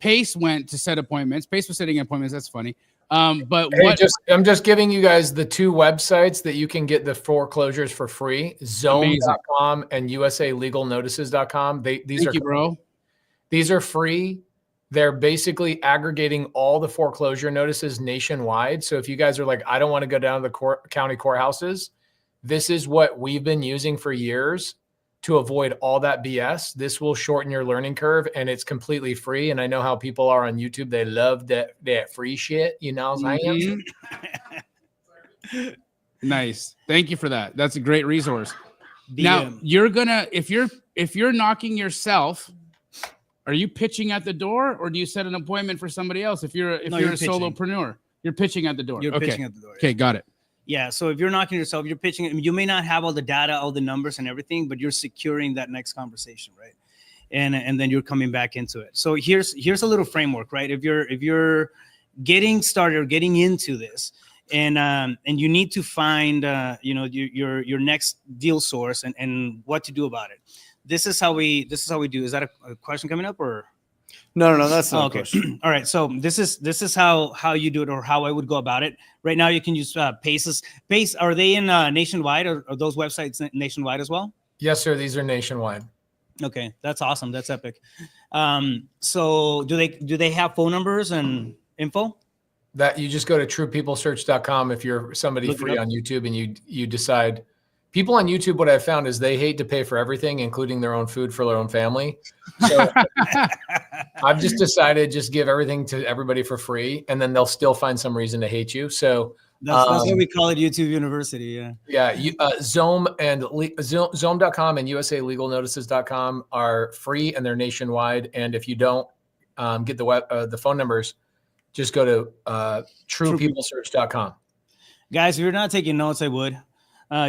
[SPEAKER 4] Pace went to set appointments. Pace was setting appointments. That's funny. But
[SPEAKER 9] hey, I'm just giving you guys the 2 websites that you can get the foreclosures for free: Zone.com and USALegalNotices.com. These are free. They're basically aggregating all the foreclosure notices nationwide. So if you guys are like, I don't want to go down to the county courthouses, this is what we've been using for years to avoid all that BS. This will shorten your learning curve, and it's completely free. And I know how people are on YouTube. They love that free shit, you know what I'm saying?
[SPEAKER 4] Nice. Thank you for that. That's a great resource. Now you're gonna, if you're knocking yourself, are you pitching at the door, or do you set an appointment for somebody else? If you're a solopreneur, you're pitching at the door.
[SPEAKER 8] You're pitching at the door.
[SPEAKER 4] Okay, got it.
[SPEAKER 8] Yeah. So if you're knocking yourself, you're pitching. You may not have all the data, all the numbers and everything, but you're securing that next conversation, right? And then you're coming back into it. So here's a little framework, right? If you're getting started or getting into this, and you need to find your next deal source and what to do about it. This is how we do. Is that a question coming up or?
[SPEAKER 7] No, that's not
[SPEAKER 8] okay. All right. So this is how you do it, or how I would go about it. Right now, you can use Paces. Pace, are they in nationwide, or are those websites nationwide as well?
[SPEAKER 9] Yes, sir. These are nationwide.
[SPEAKER 8] Okay, that's awesome. That's epic. So do they have phone numbers and info?
[SPEAKER 9] That you just go to truepeoplesearch.com if you're somebody free on YouTube and you decide. People on YouTube, what I've found is they hate to pay for everything, including their own food for their own family. So I've just decided just give everything to everybody for free, and then they'll still find some reason to hate you. So
[SPEAKER 8] That's what we call it, YouTube University. Yeah.
[SPEAKER 9] Yeah. Zoom and Zoom.com and USALegalNotices.com are free and they're nationwide. And if you don't get the phone numbers, just go to truepeoplesearch.com.
[SPEAKER 8] Guys, if you're not taking notes, I would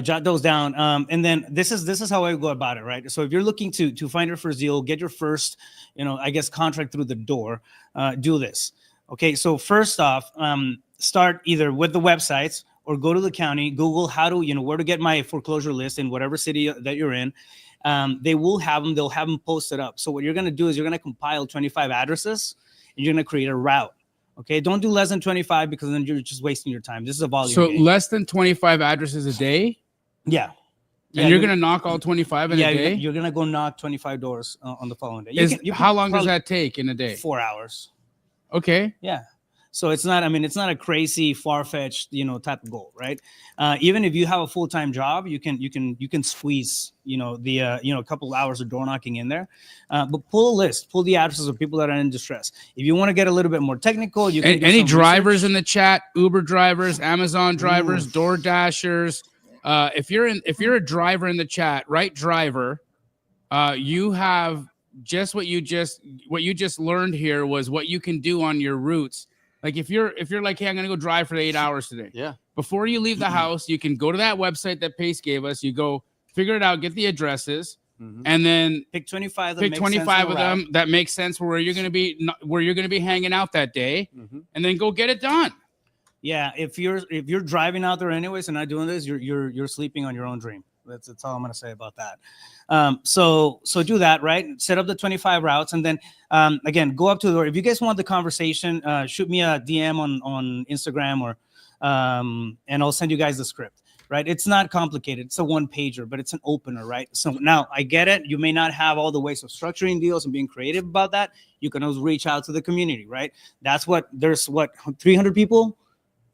[SPEAKER 8] jot those down. And then this is how I go about it, right? So if you're looking to find your first deal, get your first, I guess, contract through the door, do this. Okay, so first off, start either with the websites or go to the county, Google how to, where to get my foreclosure list in whatever city that you're in. They'll have them posted up. So what you're going to do is you're going to compile 25 addresses and you're going to create a route. Okay, don't do less than 25 because then you're just wasting your time. This is a volume.
[SPEAKER 4] So
[SPEAKER 8] game.
[SPEAKER 4] less than 25 addresses a day?
[SPEAKER 8] Yeah.
[SPEAKER 4] And you're going to knock all 25 in a day?
[SPEAKER 8] You're going to go knock 25 doors on the following day.
[SPEAKER 4] How long does that take in a day?
[SPEAKER 8] 4 hours.
[SPEAKER 4] Okay.
[SPEAKER 8] Yeah. So it's not a crazy, far-fetched, type of goal, right? Even if you have a full-time job, you can squeeze, a couple of hours of door knocking in there. But pull a list, pull the addresses of people that are in distress. If you want to get a little bit more technical, you can.
[SPEAKER 4] Any drivers in the chat? Uber drivers, Amazon drivers, Door Dashers. If you're a driver in the chat, right? Driver, you have just what you just learned here was what you can do on your routes. Like if you're like, hey, I'm gonna go drive for 8 hours today.
[SPEAKER 7] Yeah.
[SPEAKER 4] Before you leave the house, you can go to that website that Pace gave us. You go figure it out, get the addresses, and then
[SPEAKER 8] pick 25.
[SPEAKER 4] Pick 25 of them that make sense for where you're gonna be hanging out that day, and then go get it done.
[SPEAKER 8] Yeah, if you're driving out there anyways and not doing this, you're sleeping on your own dream. That's all I'm gonna say about that. So do that, right? Set up the 25 routes, and then again, go up to the door. If you guys want the conversation, shoot me a DM on Instagram or and I'll send you guys the script. Right? It's not complicated. It's a one pager, but it's an opener, right? So now I get it. You may not have all the ways of structuring deals and being creative about that. You can always reach out to the community, right? There's 300 people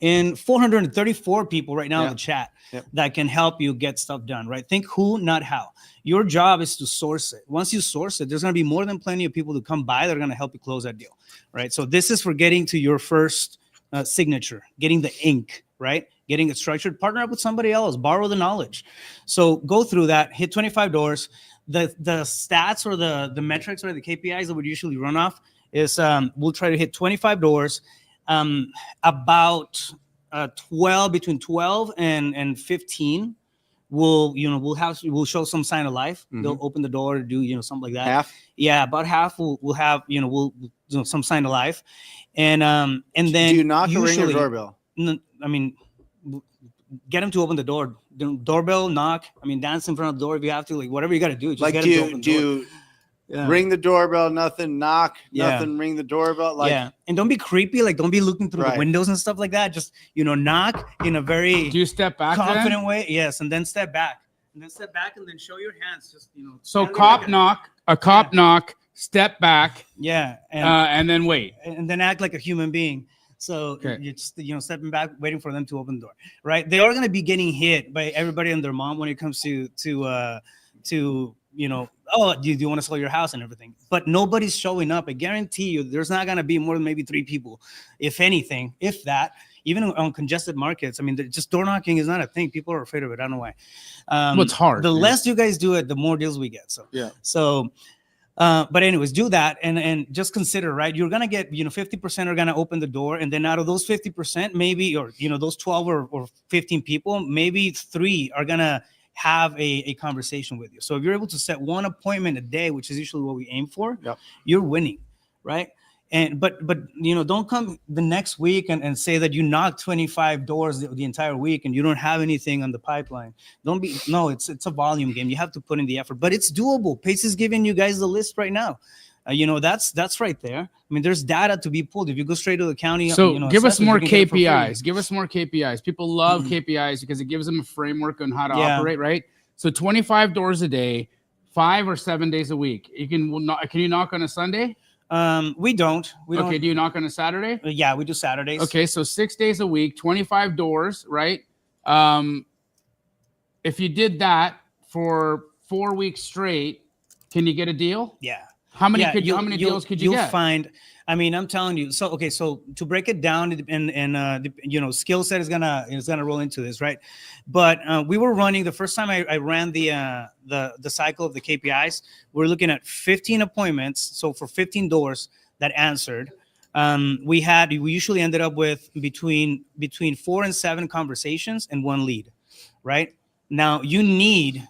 [SPEAKER 8] and 434 people right now in the chat that can help you get stuff done, right? Think who, not how. Your job is to source it. Once you source it, there's going to be more than plenty of people to come by that are going to help you close that deal, right? So this is for getting to your first signature, getting the ink, right? Getting it structured, partner up with somebody else, borrow the knowledge. So go through that, hit 25 doors. The stats or the metrics or the KPIs that we usually run off is we'll try to hit 25 doors. About between 12 and 15 we'll show some sign of life. They'll open the door to do something like that.
[SPEAKER 7] Half?
[SPEAKER 8] Yeah, about half we'll have we'll some sign of life. And then
[SPEAKER 7] do you knock or ring your doorbell?
[SPEAKER 8] I mean, get them to open the door. Doorbell, knock. I mean, dance in front of the door if you have to. Like whatever you got to do. Just get them to open the door.
[SPEAKER 7] Ring the doorbell, nothing, knock, nothing, ring the doorbell.
[SPEAKER 8] And don't be creepy. Like, don't be looking through the windows and stuff like that. Just, knock in a very
[SPEAKER 4] do you step back
[SPEAKER 8] confident way. Yes. And then step back. And then step back and then show your hands. Just,
[SPEAKER 4] So cop knock, knock, step back.
[SPEAKER 8] Yeah.
[SPEAKER 4] And then wait.
[SPEAKER 8] And then act like a human being. So you're just, stepping back, waiting for them to open the door, right? They are going to be getting hit by everybody and their mom when it comes to oh, do you want to sell your house and everything? But nobody's showing up. I guarantee you there's not going to be more than maybe 3 people, if anything, if that. Even on congested markets, I mean, just door knocking is not a thing. People are afraid of it. I don't know why.
[SPEAKER 4] It's hard.
[SPEAKER 8] The less you guys do it, the more deals we get. So, but anyways, do that and just consider, right? You're going to get, 50% are going to open the door. And then out of those 50%, maybe, or, those 12 or 15 people, maybe 3 are going to have a conversation with you. So if you're able to set one appointment a day, which is usually what we aim for, you're winning, right? And but don't come the next week and say that you knocked 25 doors the entire week and you don't have anything on the pipeline. It's a volume game. You have to put in the effort, but it's doable. Pace is giving you guys the list right now. That's right there. I mean, there's data to be pulled. If you go straight to the county,
[SPEAKER 4] so give us more KPIs. Give us more KPIs. People love KPIs because it gives them a framework on how to operate, right? So 25 doors a day, 5 or 7 days a week. Can you knock on a Sunday?
[SPEAKER 8] We don't.
[SPEAKER 4] Okay. Do you knock on a Saturday?
[SPEAKER 8] Yeah, we do Saturdays.
[SPEAKER 4] Okay, so 6 days a week, 25 doors, right? If you did that for 4 weeks straight, can you get a deal?
[SPEAKER 8] Yeah.
[SPEAKER 4] How many
[SPEAKER 8] Yeah,
[SPEAKER 4] how many deals could you
[SPEAKER 8] you'll
[SPEAKER 4] get?
[SPEAKER 8] find. I mean, I'm telling you. So okay, so to break it down, and skill set is gonna roll into this, right? But we were running the first time I ran the cycle of the KPIs. We're looking at 15 appointments. So for 15 doors that answered, we usually ended up with between 4 and 7 conversations and 1 lead, right? Now you need,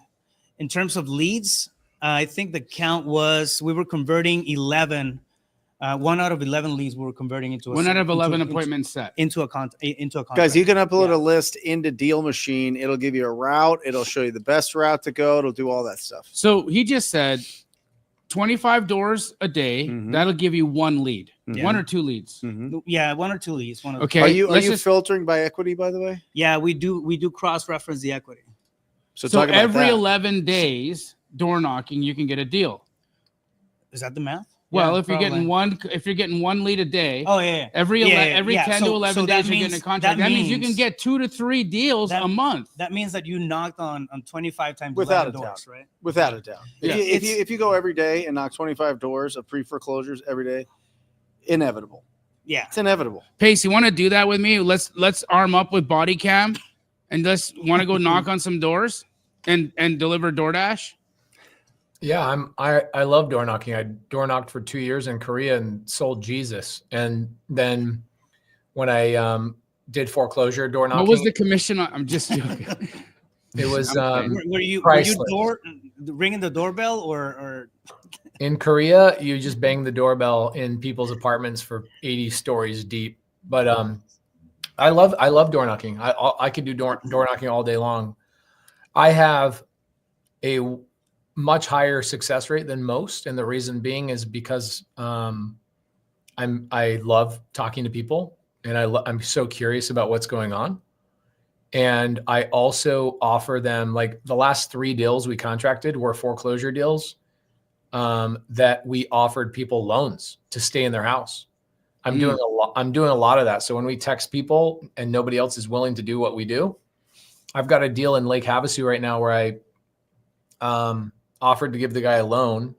[SPEAKER 8] in terms of leads, I think the count was we were converting 11. 1 out of 11 leads we were converting into
[SPEAKER 4] 1 out of 11 appointments set
[SPEAKER 8] into a contract.
[SPEAKER 7] Guys, you can upload a list into Deal Machine. It'll give you a route. It'll show you the best route to go. It'll do all that stuff.
[SPEAKER 4] So he just said 25 doors a day. That'll give you 1 lead, 1 or 2 leads.
[SPEAKER 8] Yeah, 1 or 2 leads.
[SPEAKER 4] Okay.
[SPEAKER 7] Are you filtering by equity, by the way?
[SPEAKER 8] Yeah, we do cross-reference the equity.
[SPEAKER 7] So
[SPEAKER 4] So
[SPEAKER 7] talk about
[SPEAKER 4] every
[SPEAKER 7] that.
[SPEAKER 4] 11 days door knocking, you can get a deal.
[SPEAKER 8] Is that the math?
[SPEAKER 4] Well,
[SPEAKER 8] Yeah,
[SPEAKER 4] if you're getting 1 lead a day,
[SPEAKER 8] oh yeah,
[SPEAKER 4] every 10 to
[SPEAKER 8] So
[SPEAKER 4] 11
[SPEAKER 8] that
[SPEAKER 4] days you're getting a
[SPEAKER 8] means-
[SPEAKER 4] contract. That means you can
[SPEAKER 8] means-
[SPEAKER 4] get 2 to 3 deals a month.
[SPEAKER 8] That means that you knocked on 25 times
[SPEAKER 7] Without
[SPEAKER 8] 11
[SPEAKER 7] a
[SPEAKER 8] doors,
[SPEAKER 7] doubt.
[SPEAKER 8] right?
[SPEAKER 7] Without a doubt.
[SPEAKER 4] Yeah.
[SPEAKER 7] If you go every day and knock 25 doors of pre-foreclosures every day, inevitable.
[SPEAKER 8] Yeah.
[SPEAKER 7] It's inevitable.
[SPEAKER 4] Pace, you want to do that with me? Let's arm up with body cam and let's want to go knock on some doors and deliver DoorDash.
[SPEAKER 9] Yeah, I love door knocking. I door knocked for 2 years in Korea and sold Jesus. And then when I did foreclosure door knocking,
[SPEAKER 4] What was the commission on? I'm just joking.
[SPEAKER 9] it was
[SPEAKER 8] Were you
[SPEAKER 9] priceless.
[SPEAKER 8] ringing the doorbell or
[SPEAKER 9] In Korea, you just bang the doorbell in people's apartments for 80 stories deep. But I love door knocking. I could do door knocking all day long. I have a much higher success rate than most, and the reason being is because I love talking to people, and I'm so curious about what's going on. And I also offer them, like the last 3 deals we contracted were foreclosure deals that we offered people loans to stay in their house. I'm doing a lot of that. So when we text people and nobody else is willing to do what we do, I've got a deal in Lake Havasu right now where I offered to give the guy a loan,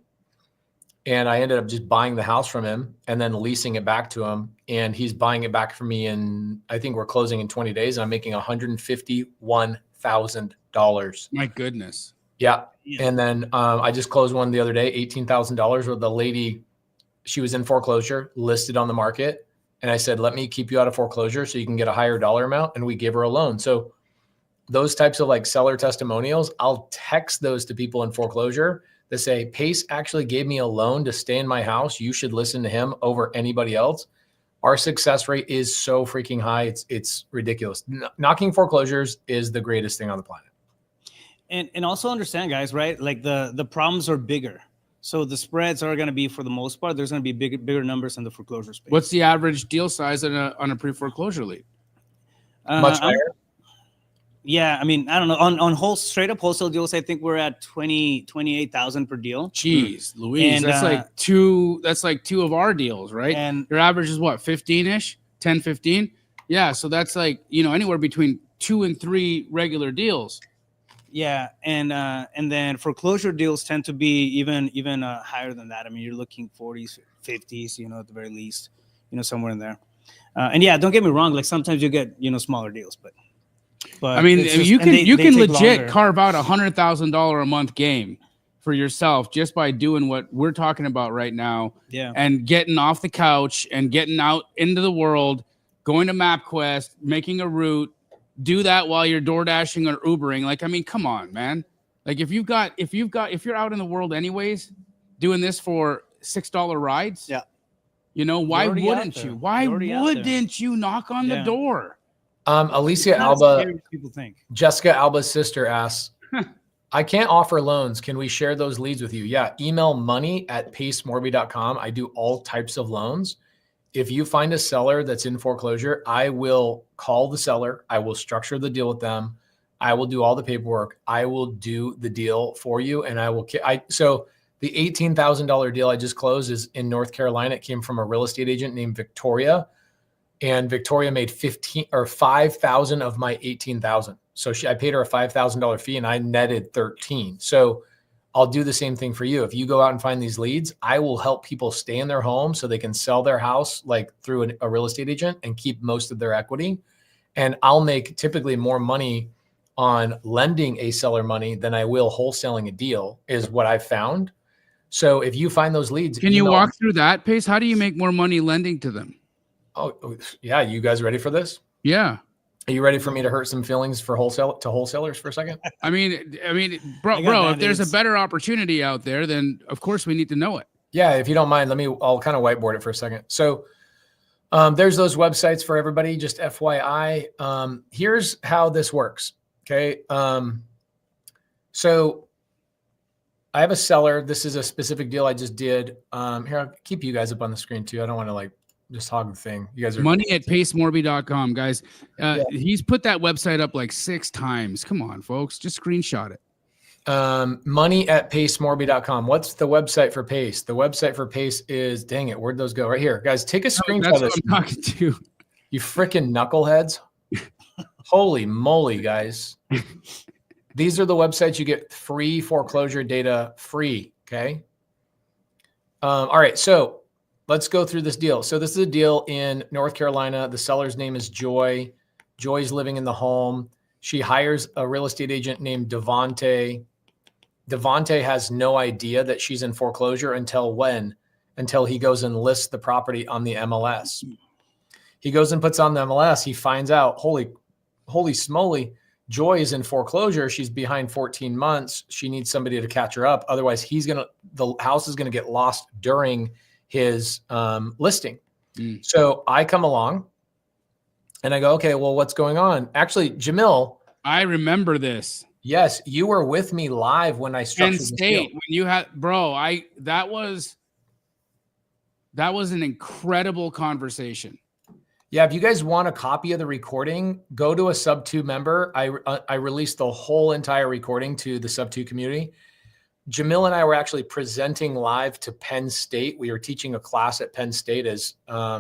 [SPEAKER 9] and I ended up just buying the house from him and then leasing it back to him. And he's buying it back for me, and I think we're closing in 20 days. And I'm making $151,000.
[SPEAKER 4] My goodness.
[SPEAKER 9] Yeah. And then I just closed one the other day, $18,000, with the lady. She was in foreclosure, listed on the market. And I said, let me keep you out of foreclosure so you can get a higher dollar amount. And we gave her a loan. So those types of like seller testimonials, I'll text those to people in foreclosure that say, Pace actually gave me a loan to stay in my house. You should listen to him over anybody else. Our success rate is so freaking high. It's ridiculous. Knocking foreclosures is the greatest thing on the planet.
[SPEAKER 8] and also understand, guys, right? Like the problems are bigger. So the spreads are going to be, for the most part, there's going to be bigger numbers in the foreclosure space.
[SPEAKER 4] What's the average deal size on a pre-foreclosure lead?
[SPEAKER 9] Much higher.
[SPEAKER 8] Yeah, I mean, I don't know. On straight up wholesale deals, I think we're at 28,000 per deal.
[SPEAKER 4] Jeez, Louise,
[SPEAKER 8] And,
[SPEAKER 4] that's like two. That's like 2 of our deals, right?
[SPEAKER 8] And
[SPEAKER 4] your average is what, 15-ish, 10, 15? Yeah, so that's like anywhere between 2 and 3 regular deals.
[SPEAKER 8] yeah, and then foreclosure deals tend to be even higher than that. I mean, you're looking 40s, 50s, at the very least, somewhere in there. And yeah, don't get me wrong. Like sometimes you get smaller deals, but
[SPEAKER 4] I mean,
[SPEAKER 8] it's just-
[SPEAKER 4] you
[SPEAKER 8] and
[SPEAKER 4] can
[SPEAKER 8] they take
[SPEAKER 4] legit
[SPEAKER 8] longer.
[SPEAKER 4] carve out $100,000 a month game for yourself just by doing what we're talking about right now.
[SPEAKER 8] Yeah.
[SPEAKER 4] And getting off the couch and getting out into the world, going to MapQuest, making a route. Do that while you're door dashing or Ubering. Like, I mean, come on, man. Like if you're out in the world anyways, doing this for $6 rides.
[SPEAKER 7] Yeah.
[SPEAKER 4] Why
[SPEAKER 8] already out
[SPEAKER 4] wouldn't
[SPEAKER 8] there.
[SPEAKER 4] you? Why
[SPEAKER 8] You're already out there.
[SPEAKER 4] wouldn't you knock on the
[SPEAKER 8] Yeah.
[SPEAKER 4] door?
[SPEAKER 9] Alicia
[SPEAKER 8] It's not as
[SPEAKER 9] Alba,
[SPEAKER 8] scary as people think.
[SPEAKER 9] Jessica Alba's sister asks, I can't offer loans. Can we share those leads with you? Yeah. Email money@pacemorby.com. I do all types of loans. If you find a seller that's in foreclosure, I will call the seller. I will structure the deal with them. I will do all the paperwork. I will do the deal for you. And so the $18,000 deal I just closed is in North Carolina. It came from a real estate agent named Victoria. And Victoria made $5,000 of my $18,000. So I paid her a $5,000 fee and I netted 13. So I'll do the same thing for you. If you go out and find these leads, I will help people stay in their home so they can sell their house like through a real estate agent and keep most of their equity. And I'll make typically more money on lending a seller money than I will wholesaling a deal, is what I've found. So if you find those leads,
[SPEAKER 4] Can you walk through that, Pace? How do you make more money lending to them?
[SPEAKER 9] Oh yeah. You guys ready for this?
[SPEAKER 4] Yeah.
[SPEAKER 9] Are you ready for me to hurt some feelings for wholesalers for a second?
[SPEAKER 4] I mean, bro, if there's a better opportunity out there, then of course we need to know it.
[SPEAKER 9] Yeah. If you don't mind, I'll kind of whiteboard it for a second. So there's those websites for everybody, just FYI. Here's how this works. Okay. So I have a seller. This is a specific deal I just did. Here, I'll keep you guys up on the screen too. I don't want to just hog the thing. You guys are
[SPEAKER 4] money@pacemorby.com, guys. He's put that website up like 6 times. Come on, folks, just screenshot it.
[SPEAKER 9] Money@pacemorby.com. What's the website for Pace? The website for Pace is, dang it, where'd those go? Right here, guys. Take a screenshot.
[SPEAKER 4] That's what I'm talking to.
[SPEAKER 9] You freaking knuckleheads! Holy moly, guys! These are the websites you get free foreclosure data free. Okay. All right, so let's go through this deal. So this is a deal in North Carolina. The seller's name is Joy. Joy's living in the home. She hires a real estate agent named Devonte. Devonte has no idea that she's in foreclosure until he goes and lists the property on the MLS. He goes and puts on the MLS. He finds out, holy smoly, Joy is in foreclosure. She's behind 14 months. She needs somebody to catch her up. Otherwise, the house is going to get lost during his listing. So I come along and I go, okay, well, what's going on? Actually, Jamil.
[SPEAKER 4] I remember this.
[SPEAKER 9] Yes, you were with me live when I structured
[SPEAKER 4] Penn State. When you had, bro, that was an incredible conversation.
[SPEAKER 9] Yeah, if you guys want a copy of the recording, go to a Subto member. I released the whole entire recording to the Subto community. Jamil and I were actually presenting live to Penn State. We were teaching a class at Penn State as a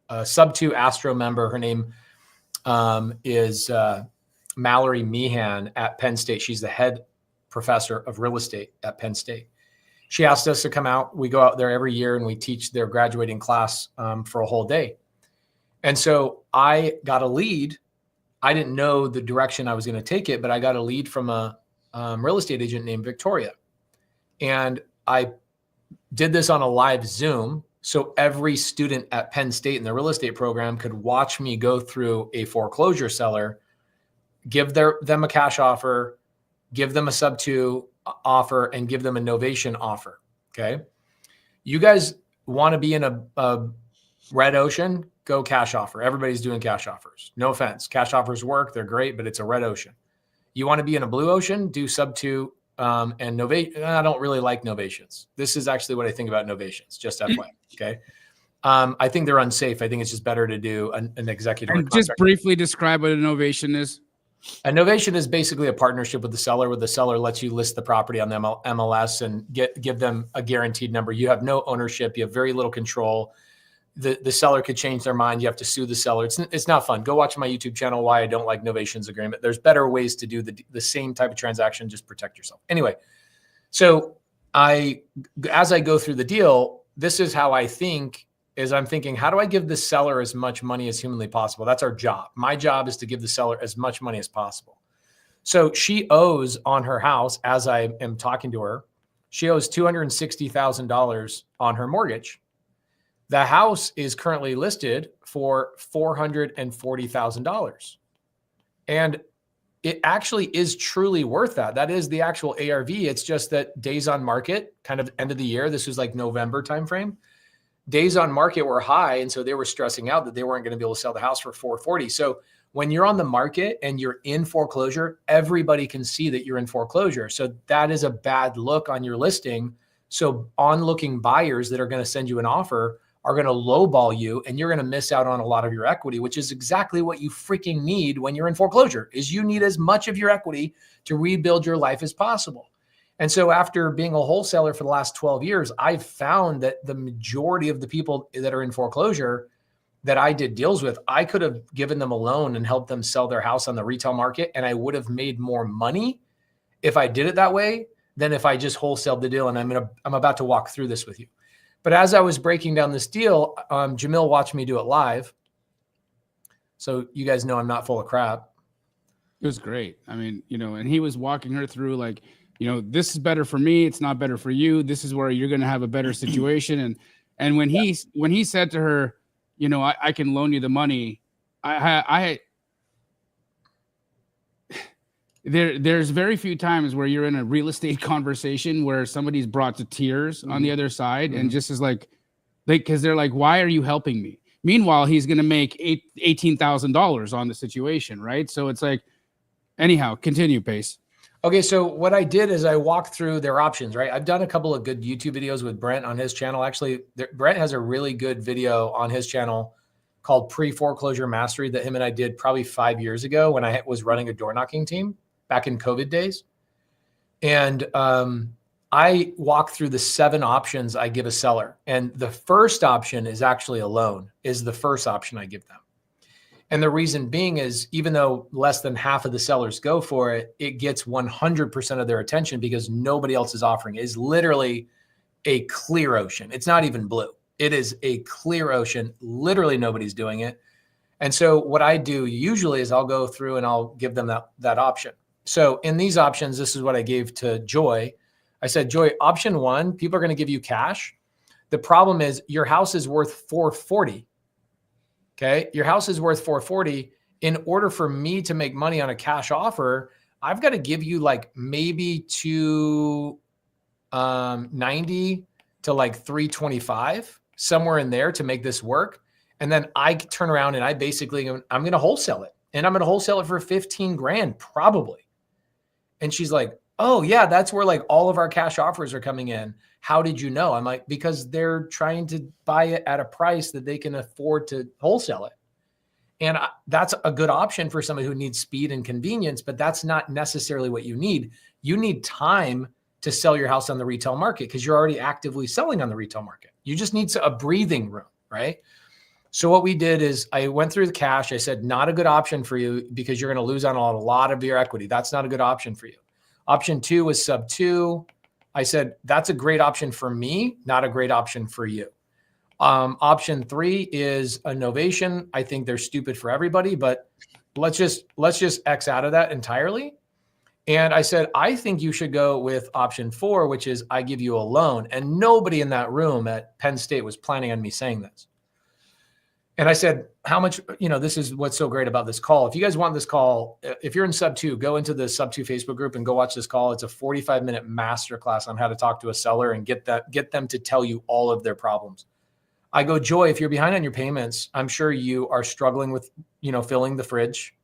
[SPEAKER 9] Subto Astro member. Her name is Mallory Meehan at Penn State. She's the head professor of real estate at Penn State. She asked us to come out. We go out there every year and we teach their graduating class for a whole day. And so I got a lead. I didn't know the direction I was going to take it, but I got a lead from a real estate agent named Victoria. And I did this on a live Zoom. So every student at Penn State in the real estate program could watch me go through a foreclosure seller, give them a cash offer, give them a Subto offer, and give them a novation offer. Okay. You guys want to be in a red ocean? Go cash offer. Everybody's doing cash offers. No offense. Cash offers work. They're great, but it's a red ocean. You want to be in a blue ocean? Do Subto and novation. I don't really like novations. This is actually what I think about novations, just FYI. Okay. I think they're unsafe. I think it's just better to do an executive.
[SPEAKER 4] And just briefly describe what a novation is.
[SPEAKER 9] A novation is basically a partnership with the seller, where the seller lets you list the property on the MLS and give them a guaranteed number. You have no ownership. You have very little control. The seller could change their mind. You have to sue the seller. It's not fun. Go watch my YouTube channel, Why I Don't Like Novations Agreement. There's better ways to do the same type of transaction. Just protect yourself. Anyway, so as I go through the deal, this is how I think. I'm thinking, how do I give the seller as much money as humanly possible? That's our job. My job is to give the seller as much money as possible. So she owes on her house, as I am talking to her, she owes $260,000 on her mortgage. The house is currently listed for $440,000. And it actually is truly worth that. That is the actual ARV. It's just that days on market, kind of end of the year, this was like November timeframe. Days on market were high, and so they were stressing out that they weren't going to be able to sell the house for $440,000. So when you're on the market and you're in foreclosure, everybody can see that you're in foreclosure. So that is a bad look on your listing. So onlooking buyers that are going to send you an offer are going to lowball you, and you're going to miss out on a lot of your equity, which is exactly what you freaking need when you're in foreclosure. Is you need as much of your equity to rebuild your life as possible. And so after being a wholesaler for the last 12 years, I've found that the majority of the people that are in foreclosure that I did deals with, I could have given them a loan and helped them sell their house on the retail market, and I would have made more money if I did it that way than if I just wholesaled the deal. And I'm about to walk through this with you. But as I was breaking down this deal, Jamil watched me do it live. So you guys know I'm not full of crap.
[SPEAKER 4] It was great. I mean, and he was walking her through like, this is better for me. It's not better for you. This is where you're going to have a better situation. And when he said to her, I can loan you the money, there's very few times where you're in a real estate conversation where somebody's brought to tears on the other side and just is like, because they're like, why are you helping me? Meanwhile, he's going to make $18,000 on the situation, right? So it's like, anyhow, continue, Pace.
[SPEAKER 9] Okay, so what I did is I walked through their options, right? I've done a couple of good YouTube videos with Brent on his channel. Actually, Brent has a really good video on his channel called Pre-Foreclosure Mastery that him and I did probably 5 years ago when I was running a door knocking team back in COVID days. And I walk through the 7 options I give a seller. And the first option is actually a loan, is the first option I give them. And the reason being is even though less than half of the sellers go for it, it gets 100% of their attention because nobody else is offering it. It's literally a clear ocean. It's not even blue. It is a clear ocean. Literally nobody's doing it. And so what I do usually is I'll go through and I'll give them that option. So in these options, this is what I gave to Joy. I said, Joy, option 1, people are going to give you cash. The problem is your house is worth $440. Okay. Your house is worth $440. In order for me to make money on a cash offer, I've got to give you like maybe $290 to like $325, somewhere in there to make this work. And then I turn around and I'm going to wholesale it, and I'm going to wholesale it for 15 grand probably. And she's like, oh yeah, that's where like all of our cash offers are coming in. How did you know? I'm like, because they're trying to buy it at a price that they can afford to wholesale it. And that's a good option for somebody who needs speed and convenience, but that's not necessarily what you need. You need time to sell your house on the retail market because you're already actively selling on the retail market. You just need a breathing room, right? So what we did is I went through the cash. I said, not a good option for you because you're going to lose on a lot of your equity. That's not a good option for you. Option 2 was Subto. I said, that's a great option for me, not a great option for you. Option 3 is Innovation. I think they're stupid for everybody, but let's just X out of that entirely. And I said, I think you should go with option 4, which is I give you a loan. And nobody in that room at Penn State was planning on me saying this. And I said, how much, this is what's so great about this call. If you guys want this call, if you're in Subto, go into the Subto Facebook group and go watch this call. It's a 45-minute masterclass on how to talk to a seller and get them to tell you all of their problems. I go, Joy, if you're behind on your payments, I'm sure you are struggling with, filling the fridge.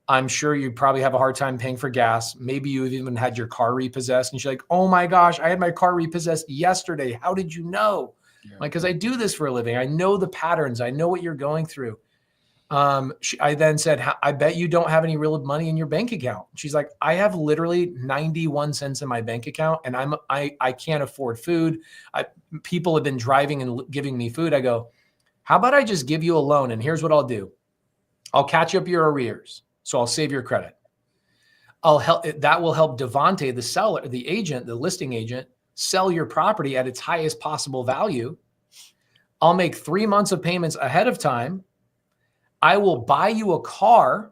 [SPEAKER 9] I'm sure you probably have a hard time paying for gas. Maybe you've even had your car repossessed. And she's like, oh my gosh, I had my car repossessed yesterday. How did you know? Yeah. Like, because I do this for a living. I know the patterns. I know what you're going through. I then said, I bet you don't have any real money in your bank account. She's like, I have literally 91 cents in my bank account and I can't afford food. People have been driving and giving me food. I go, how about I just give you a loan? And here's what I'll do. I'll catch up your arrears. So I'll save your credit. That will help Devontae, the seller, the agent, the listing agent, sell your property at its highest possible value. I'll make 3 months of payments ahead of time. I will buy you a car.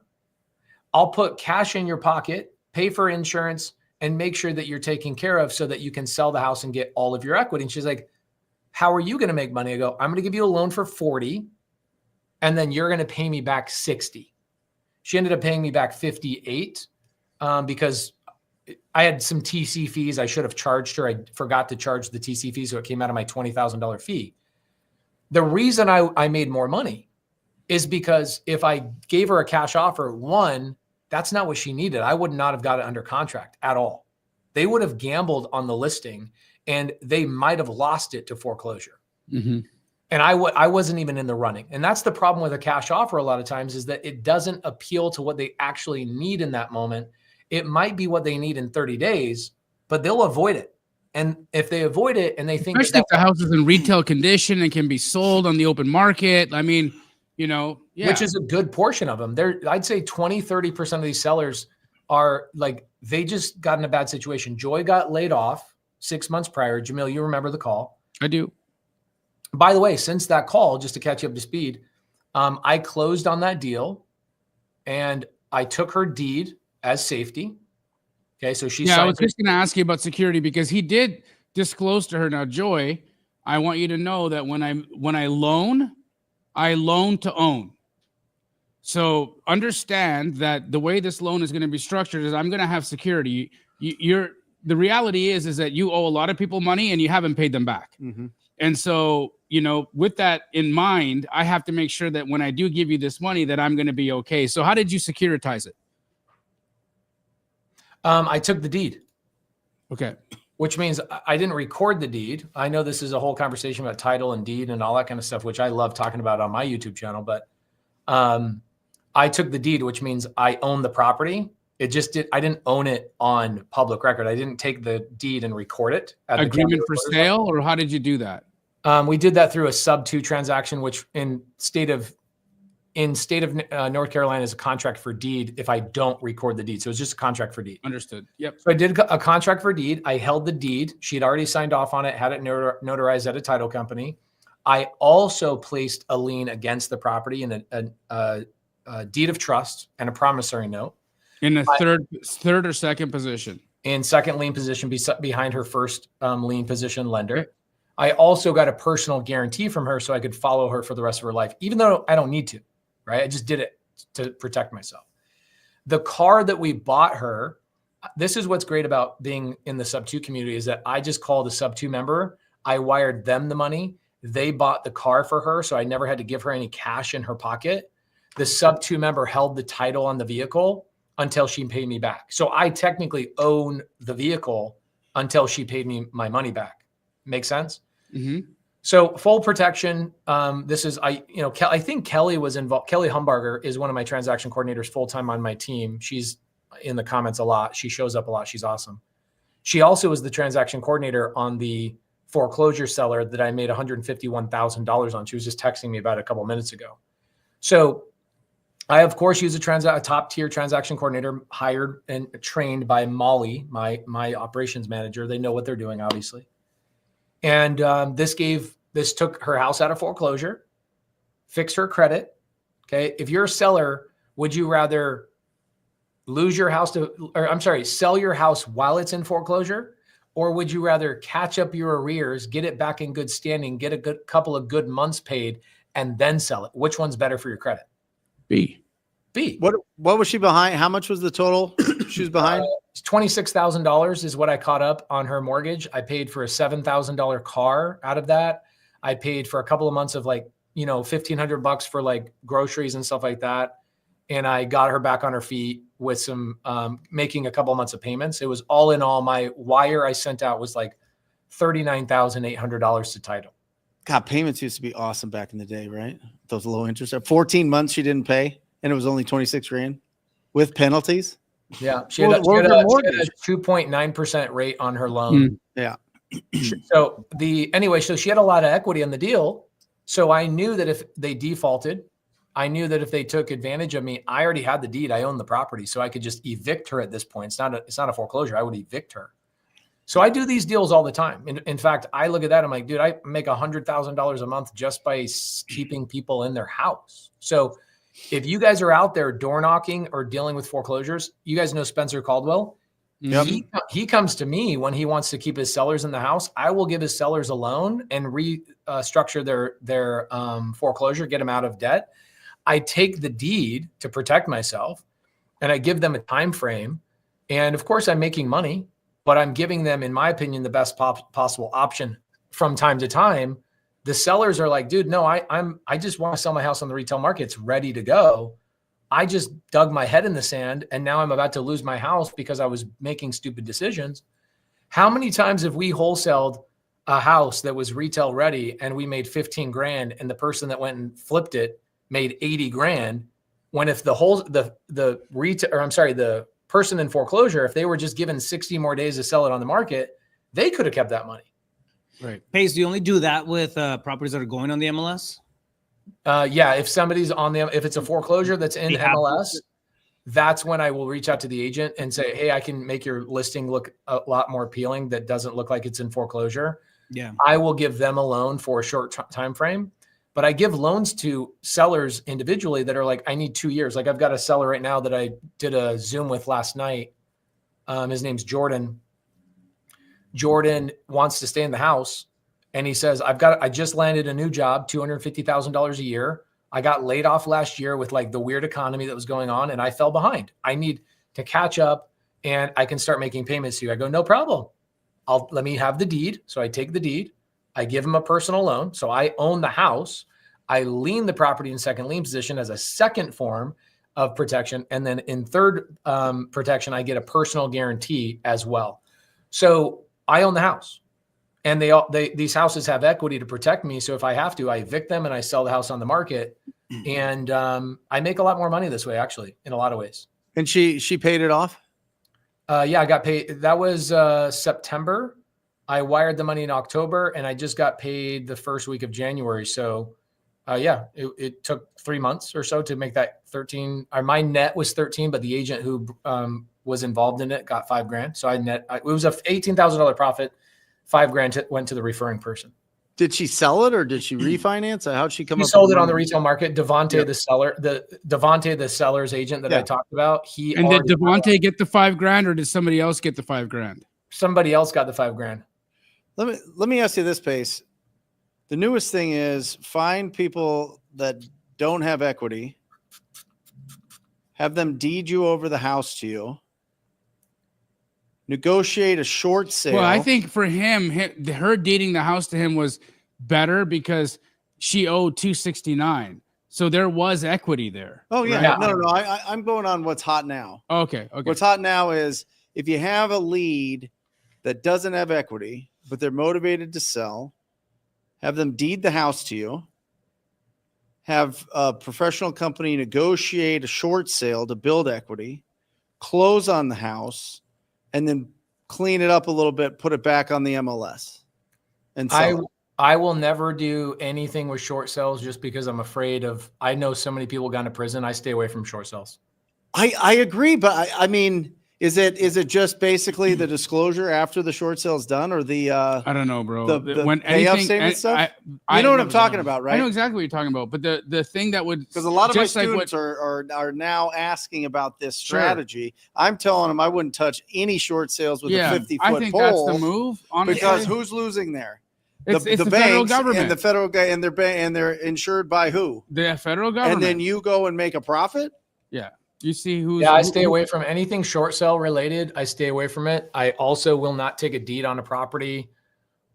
[SPEAKER 9] I'll put cash in your pocket, pay for insurance, and make sure that you're taken care of so that you can sell the house and get all of your equity. And she's like, how are you going to make money? I go, I'm going to give you a loan for 40, and then you're going to pay me back 60. She ended up paying me back 58 because I had some TC fees. I should have charged her. I forgot to charge the TC fee, so it came out of my $20,000 fee. The reason I made more money is because if I gave her a cash offer, one, that's not what she needed. I would not have got it under contract at all. They would have gambled on the listing and they might have lost it to foreclosure. Mm-hmm. And I wasn't even in the running. And that's the problem with a cash offer a lot of times is that it doesn't appeal to what they actually need in that moment. It might be what they need in 30 days, but they'll avoid it. And if they avoid it and they think
[SPEAKER 4] especially if the house is in retail condition and can be sold on the open market, I mean, yeah.
[SPEAKER 9] Which is a good portion of them. I'd say 20, 30% of these sellers are like, they just got in a bad situation. Joy got laid off 6 months prior. Jamil, you remember the call.
[SPEAKER 4] I do.
[SPEAKER 9] By the way, since that call, just to catch you up to speed, I closed on that deal and I took her deed as safety. Okay, so she.
[SPEAKER 4] Yeah, I was just going to ask you about security because he did disclose to her. Now, Joy, I want you to know that when I loan to own. So understand that the way this loan is going to be structured is I'm going to have security. The reality is that you owe a lot of people money and you haven't paid them back.
[SPEAKER 7] Mm-hmm.
[SPEAKER 4] And so, with that in mind, I have to make sure that when I do give you this money, that I'm going to be okay. So how did you securitize it?
[SPEAKER 9] I took the deed.
[SPEAKER 4] Okay.
[SPEAKER 9] Which means I didn't record the deed. I know this is a whole conversation about title and deed and all that kind of stuff, which I love talking about on my YouTube channel. But I took the deed, which means I own the property. I didn't own it on public record. I didn't take the deed and record it.
[SPEAKER 4] Agreement for sale, or how did you do that?
[SPEAKER 9] We did that through a Subto transaction, which in state of North Carolina is a contract for deed if I don't record the deed. So it's just a contract for deed.
[SPEAKER 4] Understood. Yep.
[SPEAKER 9] So I did a contract for deed. I held the deed. She had already signed off on it, had it notarized at a title company. I also placed a lien against the property in a deed of trust and a promissory note.
[SPEAKER 4] In the third or second position.
[SPEAKER 9] In second lien position behind her first lien position lender. Okay. I also got a personal guarantee from her so I could follow her for the rest of her life, even though I don't need to. Right? I just did it to protect myself. The car that we bought her, this is what's great about being in the Subto community is that I just called a Subto member. I wired them the money. They bought the car for her. So I never had to give her any cash in her pocket. The Subto member held the title on the vehicle until she paid me back. So I technically own the vehicle until she paid me my money back. Make sense? Mm-hmm. So full protection. I think Kelly was involved. Kelly Humbarger is one of my transaction coordinators full-time on my team. She's in the comments a lot. She shows up a lot. She's awesome. She also was the transaction coordinator on the foreclosure seller that I made $151,000 on. She was just texting me about it a couple minutes ago. So I, of course, use a top tier transaction coordinator hired and trained by Molly, my operations manager. They know what they're doing, obviously. And this took her house out of foreclosure, fixed her credit. Okay. If you're a seller, would you rather lose your house sell your house while it's in foreclosure? Or would you rather catch up your arrears, get it back in good standing, get a couple of good months paid, and then sell it? Which one's better for your credit?
[SPEAKER 4] B.
[SPEAKER 7] What was she behind? How much was the total she was behind?
[SPEAKER 9] $26,000 is what I caught up on her mortgage. I paid for a $7,000 car out of that. I paid for a couple of months of $1,500 for like groceries and stuff like that. And I got her back on her feet with some making a couple of months of payments. It was all in all, my wire I sent out was like $39,800 to title.
[SPEAKER 7] God, payments used to be awesome back in the day, right? Those low interest. 14 months she didn't pay, and it was only 26 grand with penalties.
[SPEAKER 9] Yeah, she had a 2.9% rate on her loan.
[SPEAKER 7] Yeah.
[SPEAKER 9] So she had a lot of equity on the deal. So I knew that if they defaulted, I knew that if they took advantage of me, I already had the deed. I owned the property, so I could just evict her at this point. It's not a foreclosure. I would evict her. So I do these deals all the time. In fact, I look at that. I'm like, dude, I make $100,000 a month just by keeping people in their house. So if you guys are out there door knocking or dealing with foreclosures, you guys know Spencer Caldwell. Yep. He comes to me when he wants to keep his sellers in the house. I will give his sellers a loan and restructure their foreclosure, get them out of debt. I take the deed to protect myself, and I give them a time frame. And of course, I'm making money, but I'm giving them, in my opinion, the best possible option from time to time. The sellers are like, dude, no, I just want to sell my house on the retail market. It's ready to go. I just dug my head in the sand, and now I'm about to lose my house because I was making stupid decisions. How many times have we wholesaled a house that was retail ready and we made 15 grand, and the person that went and flipped it made 80 grand, when if the person in foreclosure, if they were just given 60 more days to sell it on the market, they could have kept that money.
[SPEAKER 8] Right. Pace, do you only do that with properties that are going on the MLS?
[SPEAKER 9] Yeah. If somebody's on if it's a foreclosure that's in MLS, that's when I will reach out to the agent and say, hey, I can make your listing look a lot more appealing. That doesn't look like it's in foreclosure.
[SPEAKER 8] Yeah.
[SPEAKER 9] I will give them a loan for a short time frame, but I give loans to sellers individually that are like, I need 2 years. Like I've got a seller right now that I did a Zoom with last night. His name's Jordan. Jordan wants to stay in the house. And he says, I just landed a new job, $250,000 a year. I got laid off last year with like the weird economy that was going on, and I fell behind. I need to catch up, and I can start making payments to you. I go, no problem. Let me have the deed. So I take the deed. I give him a personal loan. So I own the house. I lien the property in second lien position as a second form of protection. And then in third protection, I get a personal guarantee as well. So I own the house. And these houses have equity to protect me. So if I have to, I evict them and I sell the house on the market. And I make a lot more money this way, actually, in a lot of ways.
[SPEAKER 7] And she paid it off?
[SPEAKER 9] Yeah, I got paid. That was September. I wired the money in October, and I just got paid the first week of January. So yeah, it took 3 months or so to make that 13. My net was 13, but the agent who was involved in it got $5,000. So it was a $18,000 profit. $5,000 went to the referring person.
[SPEAKER 7] Did she sell it or did she refinance? How'd she come up?
[SPEAKER 9] He sold it on the retail market. Devontae, the seller's agent that I talked about.
[SPEAKER 4] Did Devontae get the $5,000 or did somebody else get the $5,000?
[SPEAKER 9] Somebody else got the $5,000.
[SPEAKER 7] Let me ask you this, Pace. The newest thing is find people that don't have equity, have them deed you over the house to you, negotiate a short sale.
[SPEAKER 4] Well, I think for him, her deeding the house to him was better because she owed $269. So there was equity there.
[SPEAKER 7] Oh yeah,
[SPEAKER 9] right?
[SPEAKER 7] No. I'm going on what's hot now.
[SPEAKER 4] Okay.
[SPEAKER 7] What's hot now is if you have a lead that doesn't have equity, but they're motivated to sell, have them deed the house to you, have a professional company negotiate a short sale to build equity, close on the house, and then clean it up a little bit, put it back on the MLS. And
[SPEAKER 9] I will never do anything with short sales just because I'm afraid of, I know so many people gone to prison. I stay away from short sales.
[SPEAKER 7] I agree, but I mean, is it just basically the disclosure after the short sale is done, or the
[SPEAKER 4] I don't know, bro.
[SPEAKER 7] The payoff statement stuff? I know what I'm talking about, right?
[SPEAKER 4] I know exactly what you're talking about, but the thing that would,
[SPEAKER 7] because a lot of my students are now asking about this strategy. Sure. I'm telling them I wouldn't touch any short sales with a 50-foot pole.
[SPEAKER 4] I think that's the move, honestly.
[SPEAKER 7] Because who's losing there?
[SPEAKER 4] It's the federal government
[SPEAKER 7] and the federal guy, and they're insured by who?
[SPEAKER 4] The federal government.
[SPEAKER 7] And then you go and make a profit.
[SPEAKER 4] Yeah. You see who's.
[SPEAKER 9] Yeah, I stay away from anything short sale related. I stay away from it. I also will not take a deed on a property.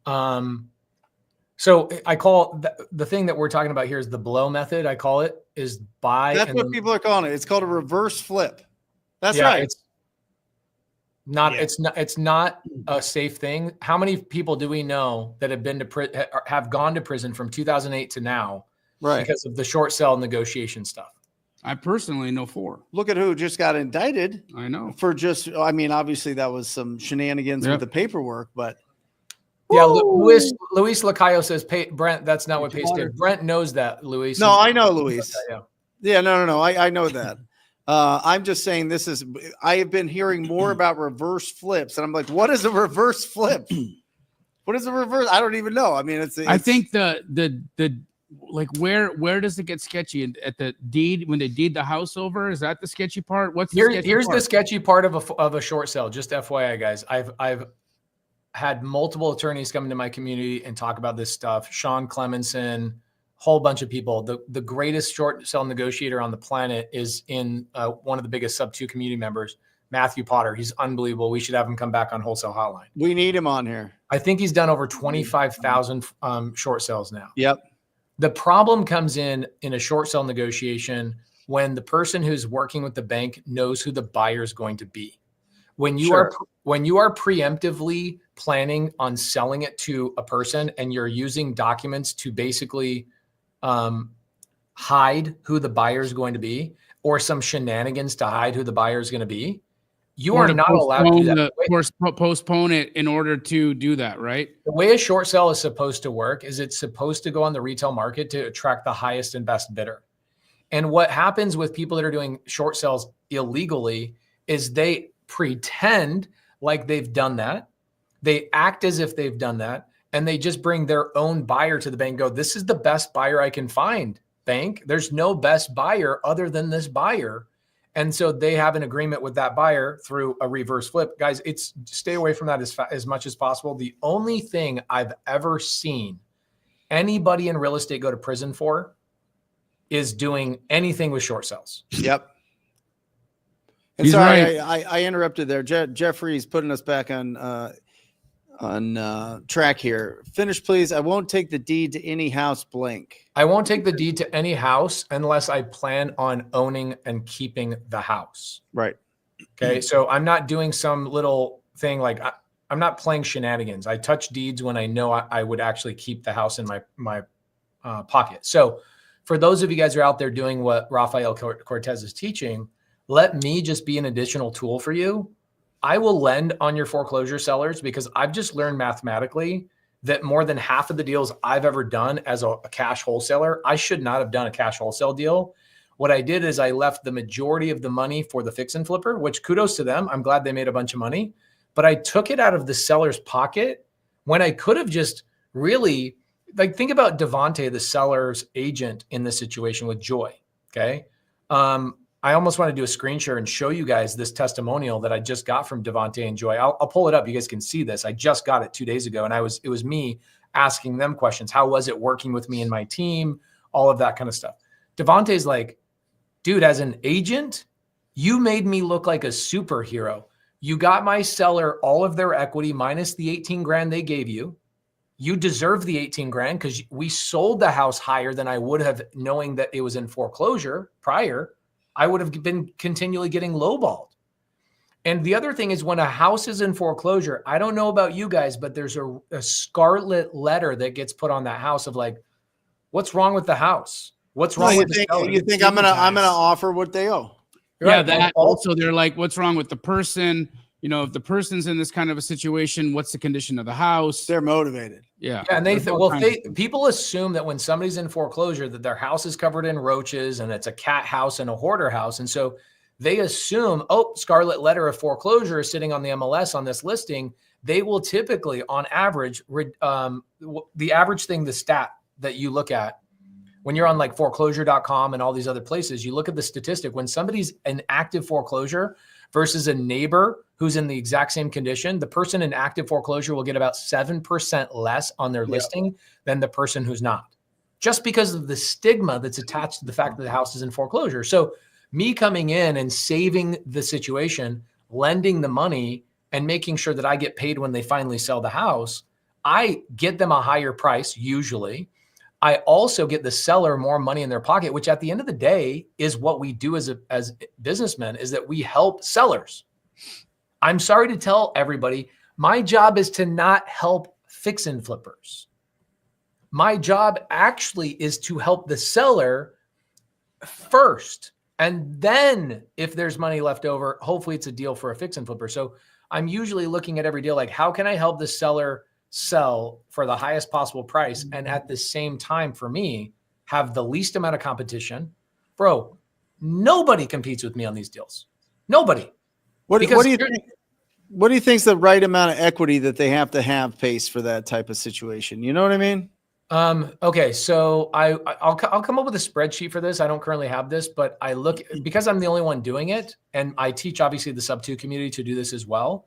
[SPEAKER 9] So I call the thing that we're talking about here is the blow method. I call it is buy.
[SPEAKER 7] That's what people are calling it. It's called a reverse flip. That's right. It's not a safe thing. How many people do we know that have gone to prison from 2008 to now, right, because of the short sale negotiation stuff?
[SPEAKER 4] I personally know 4.
[SPEAKER 7] Look at who just got indicted.
[SPEAKER 4] I know.
[SPEAKER 7] For just, I mean, obviously that was some shenanigans with the paperwork, but.
[SPEAKER 9] Yeah, Luis Lacayo says, Brent, that's not what Pace did. Brent knows that, Luis.
[SPEAKER 7] No, I know, Luis.
[SPEAKER 9] Yeah,
[SPEAKER 7] no. I know that. I'm just saying I have been hearing more about reverse flips, and I'm like, what is a reverse flip? What is a reverse? I don't even know. I mean, I
[SPEAKER 4] think the like where does it get sketchy at the deed when they deed the house over? Is that the sketchy part?
[SPEAKER 9] Here's the sketchy part of a short sale. Just FYI, guys, I've had multiple attorneys come into my community and talk about this stuff. Sean Clemenson, whole bunch of people. The greatest short sale negotiator on the planet is in one of the biggest Subto community members, Matthew Potter. He's unbelievable. We should have him come back on Wholesale Hotline.
[SPEAKER 7] We need him on here.
[SPEAKER 9] I think he's done over 25,000 short sales now.
[SPEAKER 7] Yep.
[SPEAKER 9] The problem comes in a short sale negotiation when the person who's working with the bank knows who the buyer is going to be. When you are preemptively planning on selling it to a person and you're using documents to basically hide who the buyer is going to be, or some shenanigans to hide who the buyer is going to be, you are not allowed to do that.
[SPEAKER 4] Or postpone it in order to do that, right?
[SPEAKER 9] The way a short sale is supposed to work is it's supposed to go on the retail market to attract the highest and best bidder. And what happens with people that are doing short sales illegally is they pretend like they've done that. They act as if they've done that. And they just bring their own buyer to the bank and go, this is the best buyer I can find, bank. There's no best buyer other than this buyer. And so they have an agreement with that buyer through a reverse flip. Guys, it's stay away from that as much as possible. The only thing I've ever seen anybody in real estate go to prison for is doing anything with short sales.
[SPEAKER 7] Yep. And
[SPEAKER 4] He's
[SPEAKER 7] sorry,
[SPEAKER 4] right.
[SPEAKER 7] I interrupted there. Jeffrey's putting us back on track here. Finish, please. I won't take the deed to any house blank.
[SPEAKER 9] I won't take the deed to any house unless I plan on owning and keeping the house.
[SPEAKER 7] Right.
[SPEAKER 9] Okay. So I'm not doing some little thing like I'm not playing shenanigans. I touch deeds when I know I would actually keep the house in my pocket. So for those of you guys who are out there doing what Rafael Cortez is teaching, let me just be an additional tool for you. I will lend on your foreclosure sellers because I've just learned mathematically that more than half of the deals I've ever done as a cash wholesaler, I should not have done a cash wholesale deal. What I did is I left the majority of the money for the fix and flipper, which kudos to them. I'm glad they made a bunch of money, but I took it out of the seller's pocket when I could have just really, like, think about Devontae, the seller's agent in this situation with Joy. Okay. I almost want to do a screen share and show you guys this testimonial that I just got from Devontae and Joy. I'll pull it up. You guys can see this. I just got it 2 days ago, and it was me asking them questions. How was it working with me and my team? All of that kind of stuff. Devontae's like, dude, as an agent, you made me look like a superhero. You got my seller all of their equity minus the 18 grand they gave you. You deserve the 18 grand because we sold the house higher than I would have, knowing that it was in foreclosure prior. I would have been continually getting lowballed. And the other thing is when a house is in foreclosure, I don't know about you guys, but there's a scarlet letter that gets put on that house of like, what's wrong with the house? What's wrong with the seller?
[SPEAKER 7] You think I'm gonna offer what they owe?
[SPEAKER 4] Yeah,
[SPEAKER 9] Right.
[SPEAKER 4] that also they're like, what's wrong with the person? You know, if the person's in this kind of a situation, what's the condition of the house?
[SPEAKER 7] They're motivated.
[SPEAKER 4] Yeah.
[SPEAKER 9] Yeah, and people assume that when somebody's in foreclosure that their house is covered in roaches and it's a cat house and a hoarder house. And so they assume, oh, scarlet letter of foreclosure is sitting on the MLS on this listing. They will typically, on average, the average thing, the stat that you look at when you're on like foreclosure.com and all these other places, you look at the statistic when somebody's in active foreclosure versus a neighbor who's in the exact same condition, the person in active foreclosure will get about 7% less on their listing than the person who's not, just because of the stigma that's attached to the fact that the house is in foreclosure. So me coming in and saving the situation, lending the money and making sure that I get paid when they finally sell the house, I get them a higher price usually. I also get the seller more money in their pocket, which at the end of the day is what we do as businessmen, is that we help sellers. I'm sorry to tell everybody, my job is to not help fix and flippers. My job actually is to help the seller first. And then if there's money left over, hopefully it's a deal for a fix and flipper. So I'm usually looking at every deal like, how can I help the seller sell for the highest possible price? And at the same time, for me, have the least amount of competition. Bro, nobody competes with me on these deals. Nobody.
[SPEAKER 7] What do you think? What do you think is the right amount of equity that they have to have pace for that type of situation? You know what I mean?
[SPEAKER 9] Okay, so I'll come up with a spreadsheet for this. I don't currently have this, but I look, because I'm the only one doing it, and I teach obviously the Subto community to do this as well.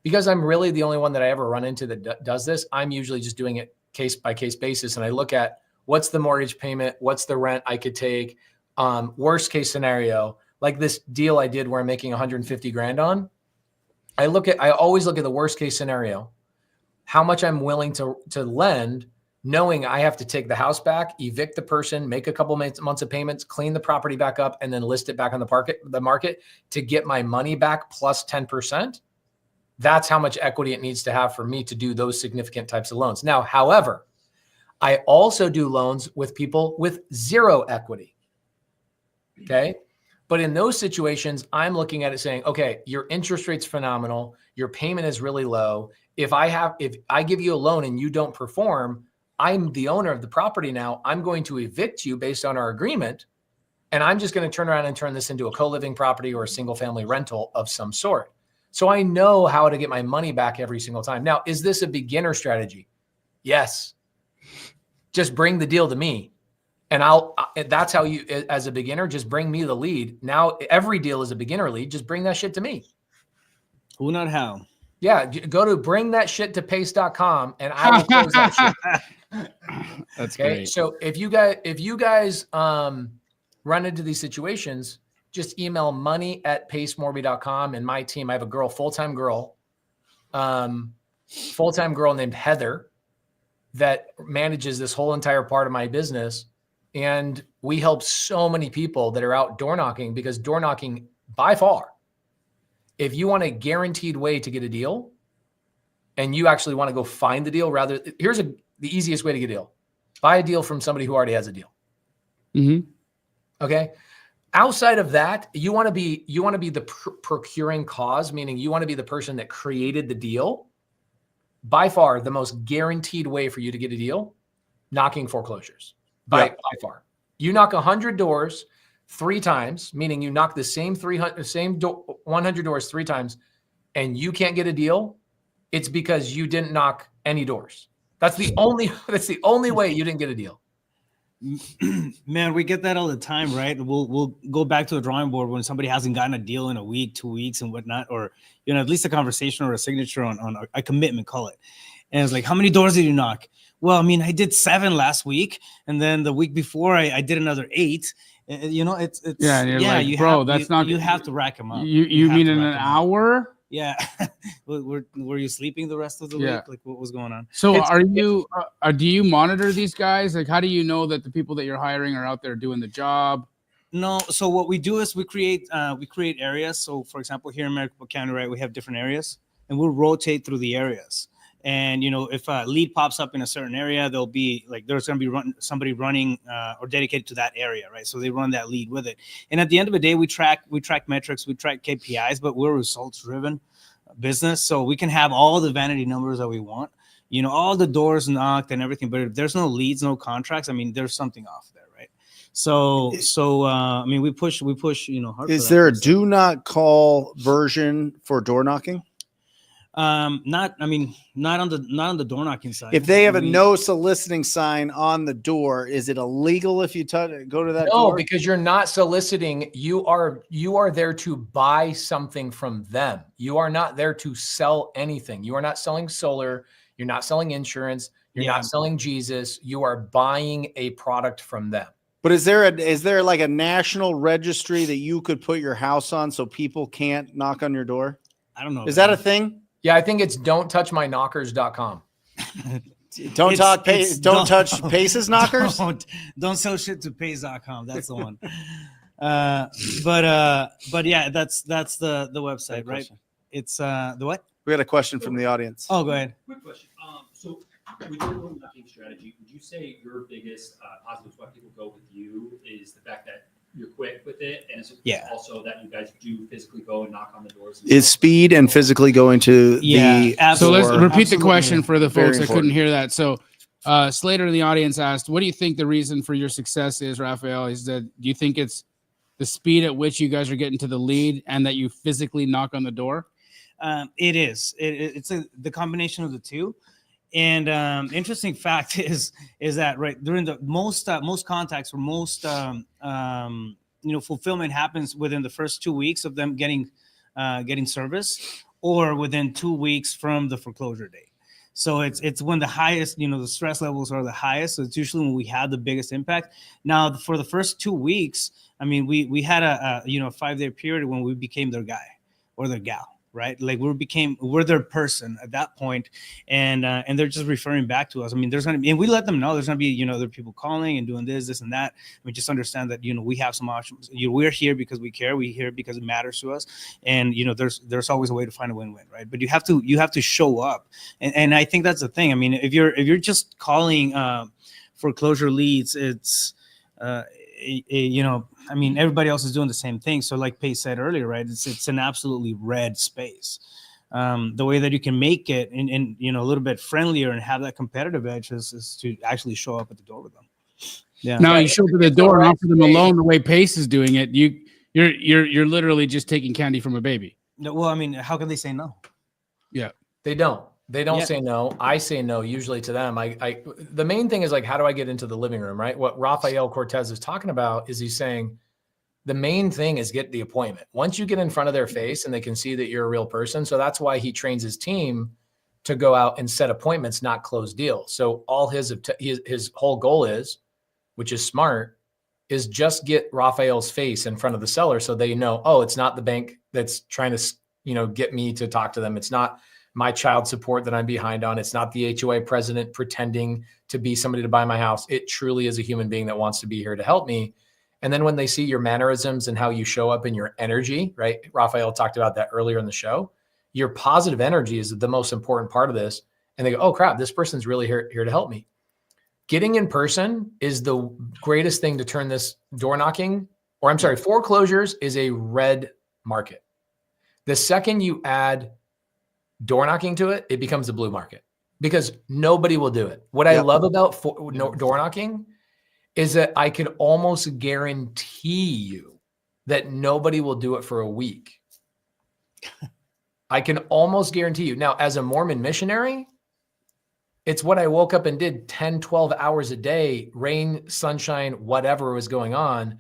[SPEAKER 9] Because I'm really the only one that I ever run into that does this, I'm usually just doing it case by case basis, and I look at what's the mortgage payment, what's the rent I could take, worst case scenario, like this deal I did where I'm making 150 grand on. I always look at the worst case scenario, how much I'm willing to lend, knowing I have to take the house back, evict the person, make a couple months of payments, clean the property back up, and then list it back on the market to get my money back plus 10%. That's how much equity it needs to have for me to do those significant types of loans. Now, however, I also do loans with people with zero equity. Okay. But in those situations, I'm looking at it saying, okay, your interest rate's phenomenal. Your payment is really low. If I give you a loan and you don't perform, I'm the owner of the property now. I'm going to evict you based on our agreement. And I'm just going to turn around and turn this into a co-living property or a single family rental of some sort. So I know how to get my money back every single time. Now, is this a beginner strategy? Yes. Just bring the deal to me. And that's how you, as a beginner, just bring me the lead. Now, every deal is a beginner lead. Just bring that shit to me.
[SPEAKER 8] Who, not how.
[SPEAKER 9] Yeah. Go to bringthatshittopace.com and I will close that shit.
[SPEAKER 4] That's
[SPEAKER 9] Okay.
[SPEAKER 4] great.
[SPEAKER 9] So if you guys run into these situations, just email money@pacemorby.com. And my team, I have a full-time girl named Heather that manages this whole entire part of my business. And we help so many people that are out door knocking, because door knocking, by far, if you want a guaranteed way to get a deal and you actually want to go find the deal, here's the easiest way to get a deal. Buy a deal from somebody who already has a deal.
[SPEAKER 4] Mm-hmm.
[SPEAKER 9] Okay. Outside of that, you want to be the procuring cause, meaning you want to be the person that created the deal. By far, the most guaranteed way for you to get a deal, knocking foreclosures. By far, you knock 100 doors 3 times, meaning you knock the same 100 doors 3 times, and you can't get a deal. It's because you didn't knock any doors. That's the only way you didn't get a deal.
[SPEAKER 8] Man, we get that all the time, right? We'll go back to the drawing board when somebody hasn't gotten a deal in a week, 2 weeks, and whatnot, or at least a conversation or a signature on a commitment, call it. And it's like, how many doors did you knock? Well, I mean, I did 7 last week, and then the week bore I did another 8. You have to rack them up.
[SPEAKER 4] You mean in an hour?
[SPEAKER 8] Yeah. Were you sleeping the rest of the week? Like, what was going on?
[SPEAKER 4] So do you monitor these guys? Like, how do you know that the people that you're hiring are out there doing the job?
[SPEAKER 8] No. So what we do is we create areas. So for example, here in Maricopa County, right, we have different areas, and we'll rotate through the areas. And, if a lead pops up in a certain area, there'll be there's going to be somebody running or dedicated to that area, right? So they run that lead with it. And at the end of the day, we track metrics, we track KPIs, but we're a results driven business. So we can have all the vanity numbers that we want, all the doors knocked and everything. But if there's no leads, no contracts, I mean, there's something off there, right? So I mean, we push, hard.
[SPEAKER 7] Is there a do not call version for door knocking?
[SPEAKER 8] Not on the door knocking side.
[SPEAKER 7] If they have a no soliciting sign on the door, is it illegal if you go to that door?
[SPEAKER 9] No, because you're not soliciting. You are there to buy something from them. You are not there to sell anything. You are not selling solar. You're not selling insurance. You're not selling Jesus. You are buying a product from them.
[SPEAKER 7] But is there like a national registry that you could put your house on so people can't knock on your door?
[SPEAKER 8] I don't know.
[SPEAKER 7] Is that a thing?
[SPEAKER 9] Yeah, I think it's don'ttouchmyknockers.com.
[SPEAKER 7] Don't touch Pace's knockers.
[SPEAKER 8] Don't sell shit to Pace.com. That's the one. But yeah, that's the website, right? It's the what?
[SPEAKER 7] We got a question from the audience.
[SPEAKER 8] Oh, go ahead.
[SPEAKER 6] Quick question. So with your door knocking strategy, would you say your biggest positives why people go with you is the fact that you're quick with it, and it's also that you guys do physically go and knock on the doors?
[SPEAKER 7] Is speed and physically going to the
[SPEAKER 4] So let's repeat the question for the folks that couldn't hear that. So Slater in the audience asked, what do you think the reason for your success is, Raphael? He said, do you think it's the speed at which you guys are getting to the lead and that you physically knock on the door?
[SPEAKER 8] It is. It's the combination of the two. And interesting fact is that right during the most contacts or most fulfillment happens within the first 2 weeks of them getting service, or within 2 weeks from the foreclosure date. So it's when the highest, the stress levels are the highest. So it's usually when we have the biggest impact. Now for the first 2 weeks, I mean, we had a 5-day period when we became their guy or their gal. Right, like we're their person at that point, and they're just referring back to us. I mean, there's gonna be, and we let them know there's gonna be, there are people calling and doing this and that. I mean, just understand that we have some options. We're here because we care. We're here because it matters to us, and there's always a way to find a win-win, right? But you have to show up, and I think that's the thing. I mean, if you're just calling foreclosure leads, it's I mean, everybody else is doing the same thing. So like Pace said earlier, right, it's an absolutely red space. The way that you can make it and a little bit friendlier and have that competitive edge is to actually show up at the door with them. Yeah.
[SPEAKER 4] Now
[SPEAKER 9] Right.
[SPEAKER 4] you show up at the door and offer them a loan the way Pace is doing it. You're literally just taking candy from a baby.
[SPEAKER 8] No, well, I mean, how can they say no?
[SPEAKER 4] Yeah.
[SPEAKER 9] They don't. They don't
[SPEAKER 8] Yeah.
[SPEAKER 9] say no. I say no usually to them. The main thing is like, how do I get into the living room, right? What Rafael Cortez is talking about is he's saying the main thing is get the appointment. Once you get in front of their face and they can see that you're a real person. So that's why he trains his team to go out and set appointments, not close deals. So all his whole goal is, which is smart, is just get Rafael's face in front of the seller so they know, oh, it's not the bank that's trying to, get me to talk to them. It's not my child support that I'm behind on. It's not the HOA president pretending to be somebody to buy my house. It truly is a human being that wants to be here to help me. And then when they see your mannerisms and how you show up in your energy, right? Rafael talked about that earlier in the show. Your positive energy is the most important part of this. And they go, oh crap, this person's really here to help me. Getting in person is the greatest thing to turn this foreclosures is a red market. The second you add door knocking to it, it becomes a blue market because nobody will do it. What I love about door knocking is that I can almost guarantee you that nobody will do it for a week. I can almost guarantee you. Now, as a Mormon missionary, it's what I woke up and did 10, 12 hours a day, rain, sunshine, whatever was going on,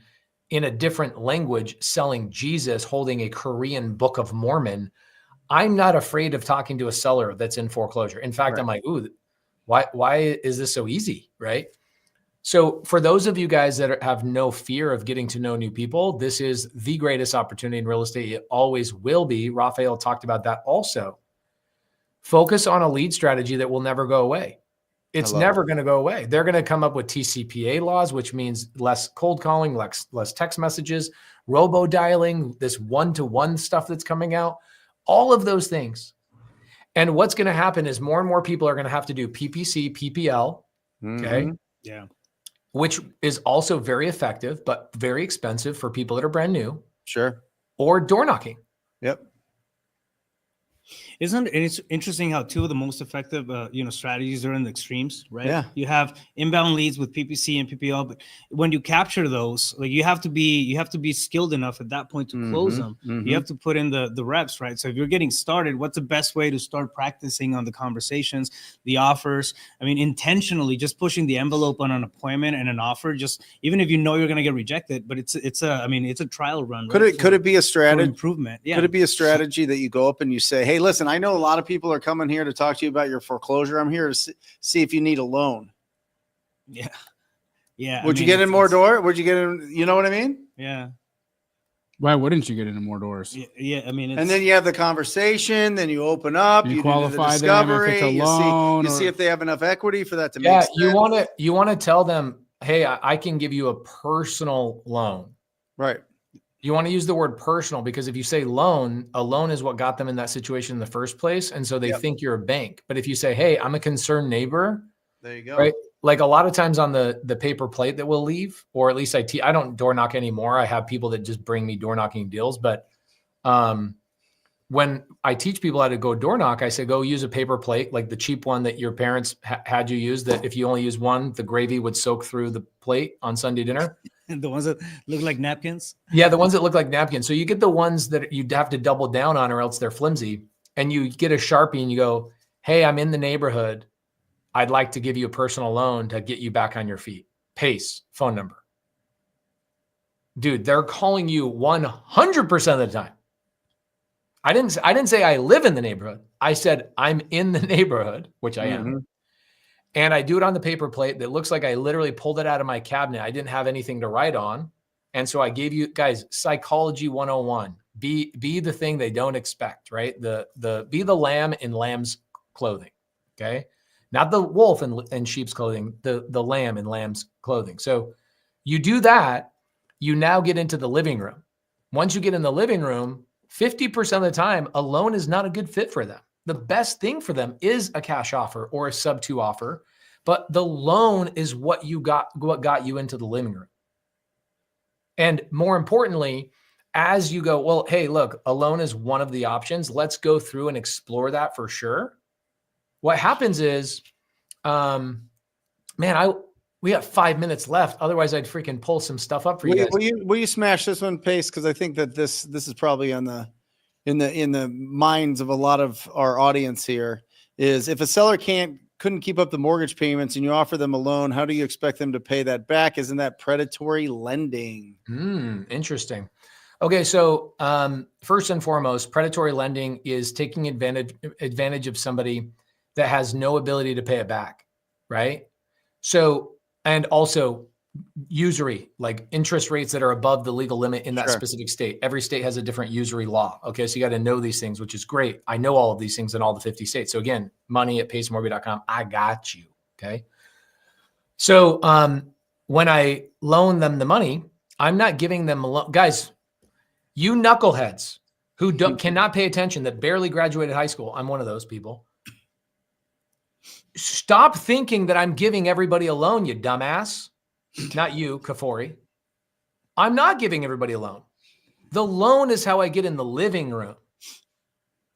[SPEAKER 9] in a different language, selling Jesus, holding a Korean Book of Mormon. I'm not afraid of talking to a seller that's in foreclosure. In fact, I'm like, ooh, why is this so easy, right? So for those of you guys that have no fear of getting to know new people, this is the greatest opportunity in real estate. It always will be. Rafael talked about that also. Focus on a lead strategy that will never go away. It's never going to go away. They're going to come up with TCPA laws, which means less cold calling, less text messages, robo dialing, this one-to-one stuff that's coming out, all of those things. And what's going to happen is more and more people are going to have to do PPC, PPL, okay?
[SPEAKER 8] Yeah.
[SPEAKER 9] Which is also very effective, but very expensive for people that are brand new.
[SPEAKER 7] Sure.
[SPEAKER 9] Or door knocking.
[SPEAKER 7] Yep.
[SPEAKER 8] Isn't it it's interesting how two of the most effective strategies are in the extremes, right?
[SPEAKER 7] Yeah.
[SPEAKER 8] You have inbound leads with PPC and PPL, but when you capture those, like you have to be skilled enough at that point to close them. You have to put in the reps, right? So if you're getting started, what's the best way to start practicing on the conversations, the offers? I mean, intentionally just pushing the envelope on an appointment and an offer, just even if you know you're going to get rejected, but it's a trial run. Right?
[SPEAKER 7] Could it be a strategy?
[SPEAKER 8] Improvement. Yeah.
[SPEAKER 7] Could it be a strategy that you go up and you say, hey, listen, I know a lot of people are coming here to talk to you about your foreclosure. I'm here to see if you need a loan.
[SPEAKER 8] Yeah. Yeah.
[SPEAKER 7] Would you get in more door? Would you get in? You know what I mean?
[SPEAKER 8] Yeah.
[SPEAKER 4] Why wouldn't you get into more doors?
[SPEAKER 8] Yeah. I mean,
[SPEAKER 7] and then you have the conversation, then you open up, you
[SPEAKER 4] qualify
[SPEAKER 7] do the discovery,
[SPEAKER 4] them if it's a loan,
[SPEAKER 7] you see if they have enough equity for that to
[SPEAKER 9] Yeah,
[SPEAKER 7] make sense.
[SPEAKER 9] you want to tell them, hey, I can give you a personal loan.
[SPEAKER 7] Right.
[SPEAKER 9] You want to use the word personal because if you say loan, a loan is what got them in that situation in the first place. And so they think you're a bank. But if you say, hey, I'm a concerned neighbor,
[SPEAKER 7] there you go.
[SPEAKER 9] Right? Like a lot of times on the paper plate that we'll leave, or at least I don't door knock anymore. I have people that just bring me door knocking deals. But when I teach people how to go door knock, I say, go use a paper plate, like the cheap one that your parents had you use, that if you only use one, the gravy would soak through the plate on Sunday dinner.
[SPEAKER 8] The ones that look like napkins?
[SPEAKER 9] Yeah, the ones that look like napkins. So you get the ones that you'd have to double down on or else they're flimsy. And you get a Sharpie and you go, hey, I'm in the neighborhood. I'd like to give you a personal loan to get you back on your feet. Pace, phone number. Dude, they're calling you 100% of the time. I didn't say I live in the neighborhood. I said I'm in the neighborhood, which I am. And I do it on the paper plate that looks like I literally pulled it out of my cabinet. I didn't have anything to write on. And so I gave you guys psychology 101. Be the thing they don't expect, right? Be the lamb in lamb's clothing. Okay. Not the wolf in sheep's clothing, the lamb in lamb's clothing. So you do that, you now get into the living room. Once you get in the living room, 50% of the time, a loan is not a good fit for them. The best thing for them is a cash offer or a Subto offer, but the loan is what got you into the living room. And more importantly, as you go, well, hey, look, a loan is one of the options. Let's go through and explore that for sure. What happens is, We got 5 minutes left. Otherwise, I'd freaking pull some stuff up for you guys.
[SPEAKER 7] Will you smash this one, Pace? Because I think that this is probably on the in the minds of a lot of our audience here. Is if a seller couldn't keep up the mortgage payments and you offer them a loan, how do you expect them to pay that back? Isn't that predatory lending?
[SPEAKER 9] Interesting. Okay, so first and foremost, predatory lending is taking advantage of somebody that has no ability to pay it back, right? So, and also usury, like interest rates that are above the legal limit in that specific state. Every state has a different usury law. Okay, so you got to know these things, which is great. I know all of these things in all the 50 states. So again, money@pacemorby.com. I got you. Okay. So when I loan them the money, I'm not giving them a loan. Guys, you knuckleheads who cannot pay attention, that barely graduated high school. I'm one of those people. Stop thinking that I'm giving everybody a loan, you dumbass. Not you, Kafori. I'm not giving everybody a loan. The loan is how I get in the living room.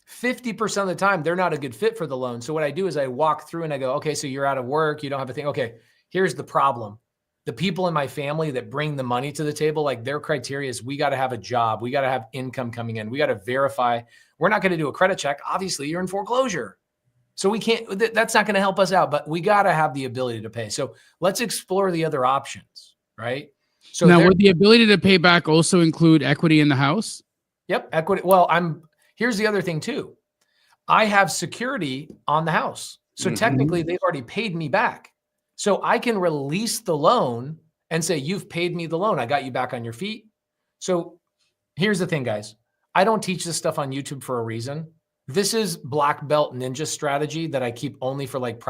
[SPEAKER 9] 50% of the time, they're not a good fit for the loan. So what I do is I walk through and I go, okay, so you're out of work. You don't have a thing. Okay, here's the problem. The people in my family that bring the money to the table, like their criteria is we got to have a job. We got to have income coming in. We got to verify. We're not going to do a credit check. Obviously, you're in foreclosure. So we can't, that's not going to help us out, but we got to have the ability to pay. So let's explore the other options, right? So
[SPEAKER 4] now, would the ability to pay back also include equity in the house?
[SPEAKER 9] Yep, equity. Well, here's the other thing too. I have security on the house. So technically they've already paid me back. So I can release the loan and say, you've paid me the loan. I got you back on your feet. So here's the thing, guys. I don't teach this stuff on YouTube for a reason. This is black belt ninja strategy that I keep only for like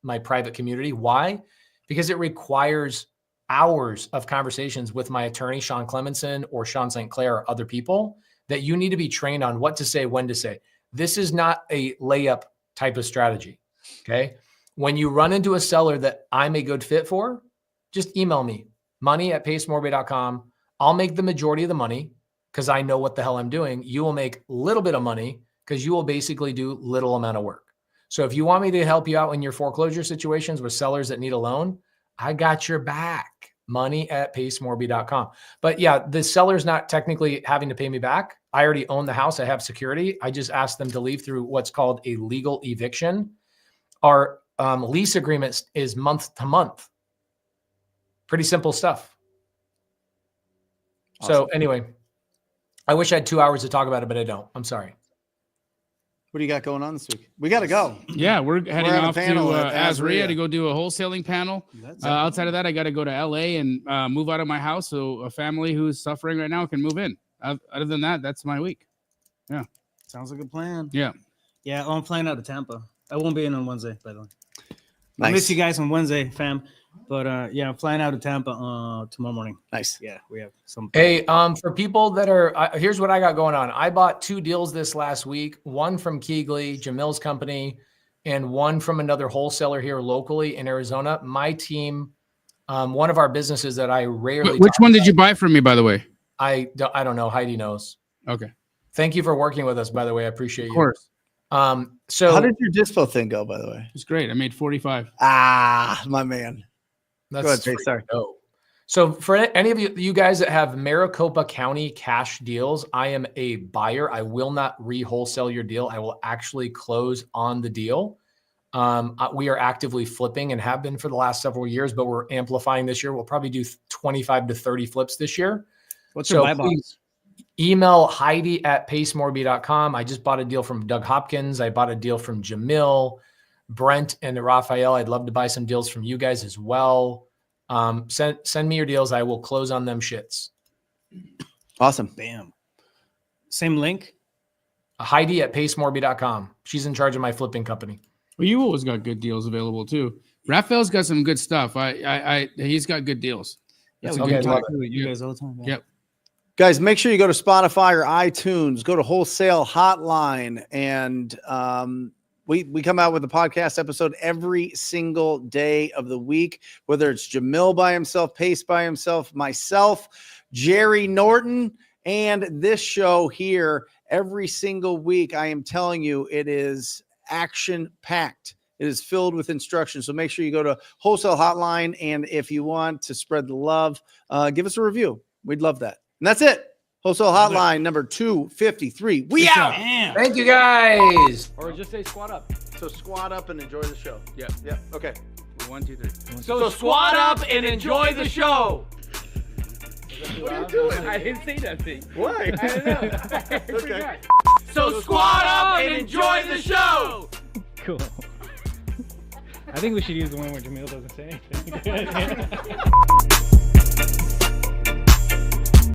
[SPEAKER 9] my private community. Why? Because it requires hours of conversations with my attorney, Sean Clemenson or Sean St. Clair or other people that you need to be trained on what to say, when to say. This is not a layup type of strategy. Okay. When you run into a seller that I'm a good fit for, just email me, money@pacemorby.com. I'll make the majority of the money because I know what the hell I'm doing. You will make a little bit of money because you will basically do little amount of work. So if you want me to help you out in your foreclosure situations with sellers that need a loan, I got your back. Money@pacemorby.com. But yeah, the seller's not technically having to pay me back. I already own the house. I have security. I just asked them to leave through what's called a legal eviction. Our lease agreement is month to month. Pretty simple stuff. Awesome. So anyway, I wish I had 2 hours to talk about it, but I don't. I'm sorry.
[SPEAKER 7] What do you got going on this week? We got to go.
[SPEAKER 4] Yeah, we're heading off to Azria to go do a wholesaling panel. Outside of that, I got to go to LA and move out of my house so a family who's suffering right now can move in. Other than that, that's my week. Yeah.
[SPEAKER 8] Sounds like a plan.
[SPEAKER 4] Yeah.
[SPEAKER 8] Yeah, I'm flying out of Tampa. I won't be in on Wednesday, by the way.
[SPEAKER 7] Nice.
[SPEAKER 8] I miss you guys on Wednesday, fam. But yeah, I'm flying out of Tampa tomorrow morning.
[SPEAKER 7] Nice.
[SPEAKER 8] Yeah, we have some.
[SPEAKER 9] Hey, for people that are, here's what I got going on. I bought 2 deals this last week, one from Keegley, Jamil's company, and one from another wholesaler here locally in Arizona. My team, one of our businesses that I rarely.
[SPEAKER 4] Which one did you buy from me, by the way?
[SPEAKER 9] I don't know. Heidi knows.
[SPEAKER 4] Okay.
[SPEAKER 9] Thank you for working with us, by the way. I appreciate you.
[SPEAKER 4] Of course.
[SPEAKER 7] So how did your dispo thing go, by the way?
[SPEAKER 4] It's great. I made 45.
[SPEAKER 7] My man.
[SPEAKER 9] That's
[SPEAKER 7] go ahead, sorry.
[SPEAKER 9] So for any of you guys that have Maricopa County cash deals, I am a buyer. I will not re-wholesale your deal. I will actually close on the deal. We are actively flipping and have been for the last several years, but we're amplifying this year. We'll probably do 25 to 30 flips this year.
[SPEAKER 8] What's your buy box?
[SPEAKER 9] Email Heidi@pacemorby.com. I just bought a deal from Doug Hopkins. I bought a deal from Jamil, Brent, and Raphael. I'd love to buy some deals from you guys as well. Send me your deals. I will close on them shits.
[SPEAKER 7] Awesome.
[SPEAKER 8] Bam. Same link?
[SPEAKER 9] Heidi@pacemorby.com. She's in charge of my flipping company.
[SPEAKER 4] Well, you always got good deals available too. Raphael's got some good stuff. He's got good deals.
[SPEAKER 8] Yeah, we talk to you guys all the time.
[SPEAKER 4] Yep.
[SPEAKER 7] Guys, make sure you go to Spotify or iTunes, go to Wholesale Hotline, and we come out with a podcast episode every single day of the week, whether it's Jamil by himself, Pace by himself, myself, Jerry Norton, and this show here every single week. I am telling you, it is action-packed. It is filled with instructions. So make sure you go to Wholesale Hotline. And if you want to spread the love, give us a review. We'd love that. And that's it. Wholesale Hotline number 253. We out.
[SPEAKER 8] Damn.
[SPEAKER 9] Thank you guys.
[SPEAKER 3] Or just say squat up.
[SPEAKER 7] So squat up and enjoy the show.
[SPEAKER 4] Yep.
[SPEAKER 7] Yep. Okay.
[SPEAKER 2] 1, 2, 3.
[SPEAKER 3] So squat up and enjoy the show.
[SPEAKER 7] What are you doing?
[SPEAKER 2] I didn't say that thing.
[SPEAKER 7] Why?
[SPEAKER 2] I don't know.
[SPEAKER 7] Okay.
[SPEAKER 3] So squat up and enjoy the show.
[SPEAKER 10] Cool. I think we should use the one where Jamil doesn't say anything.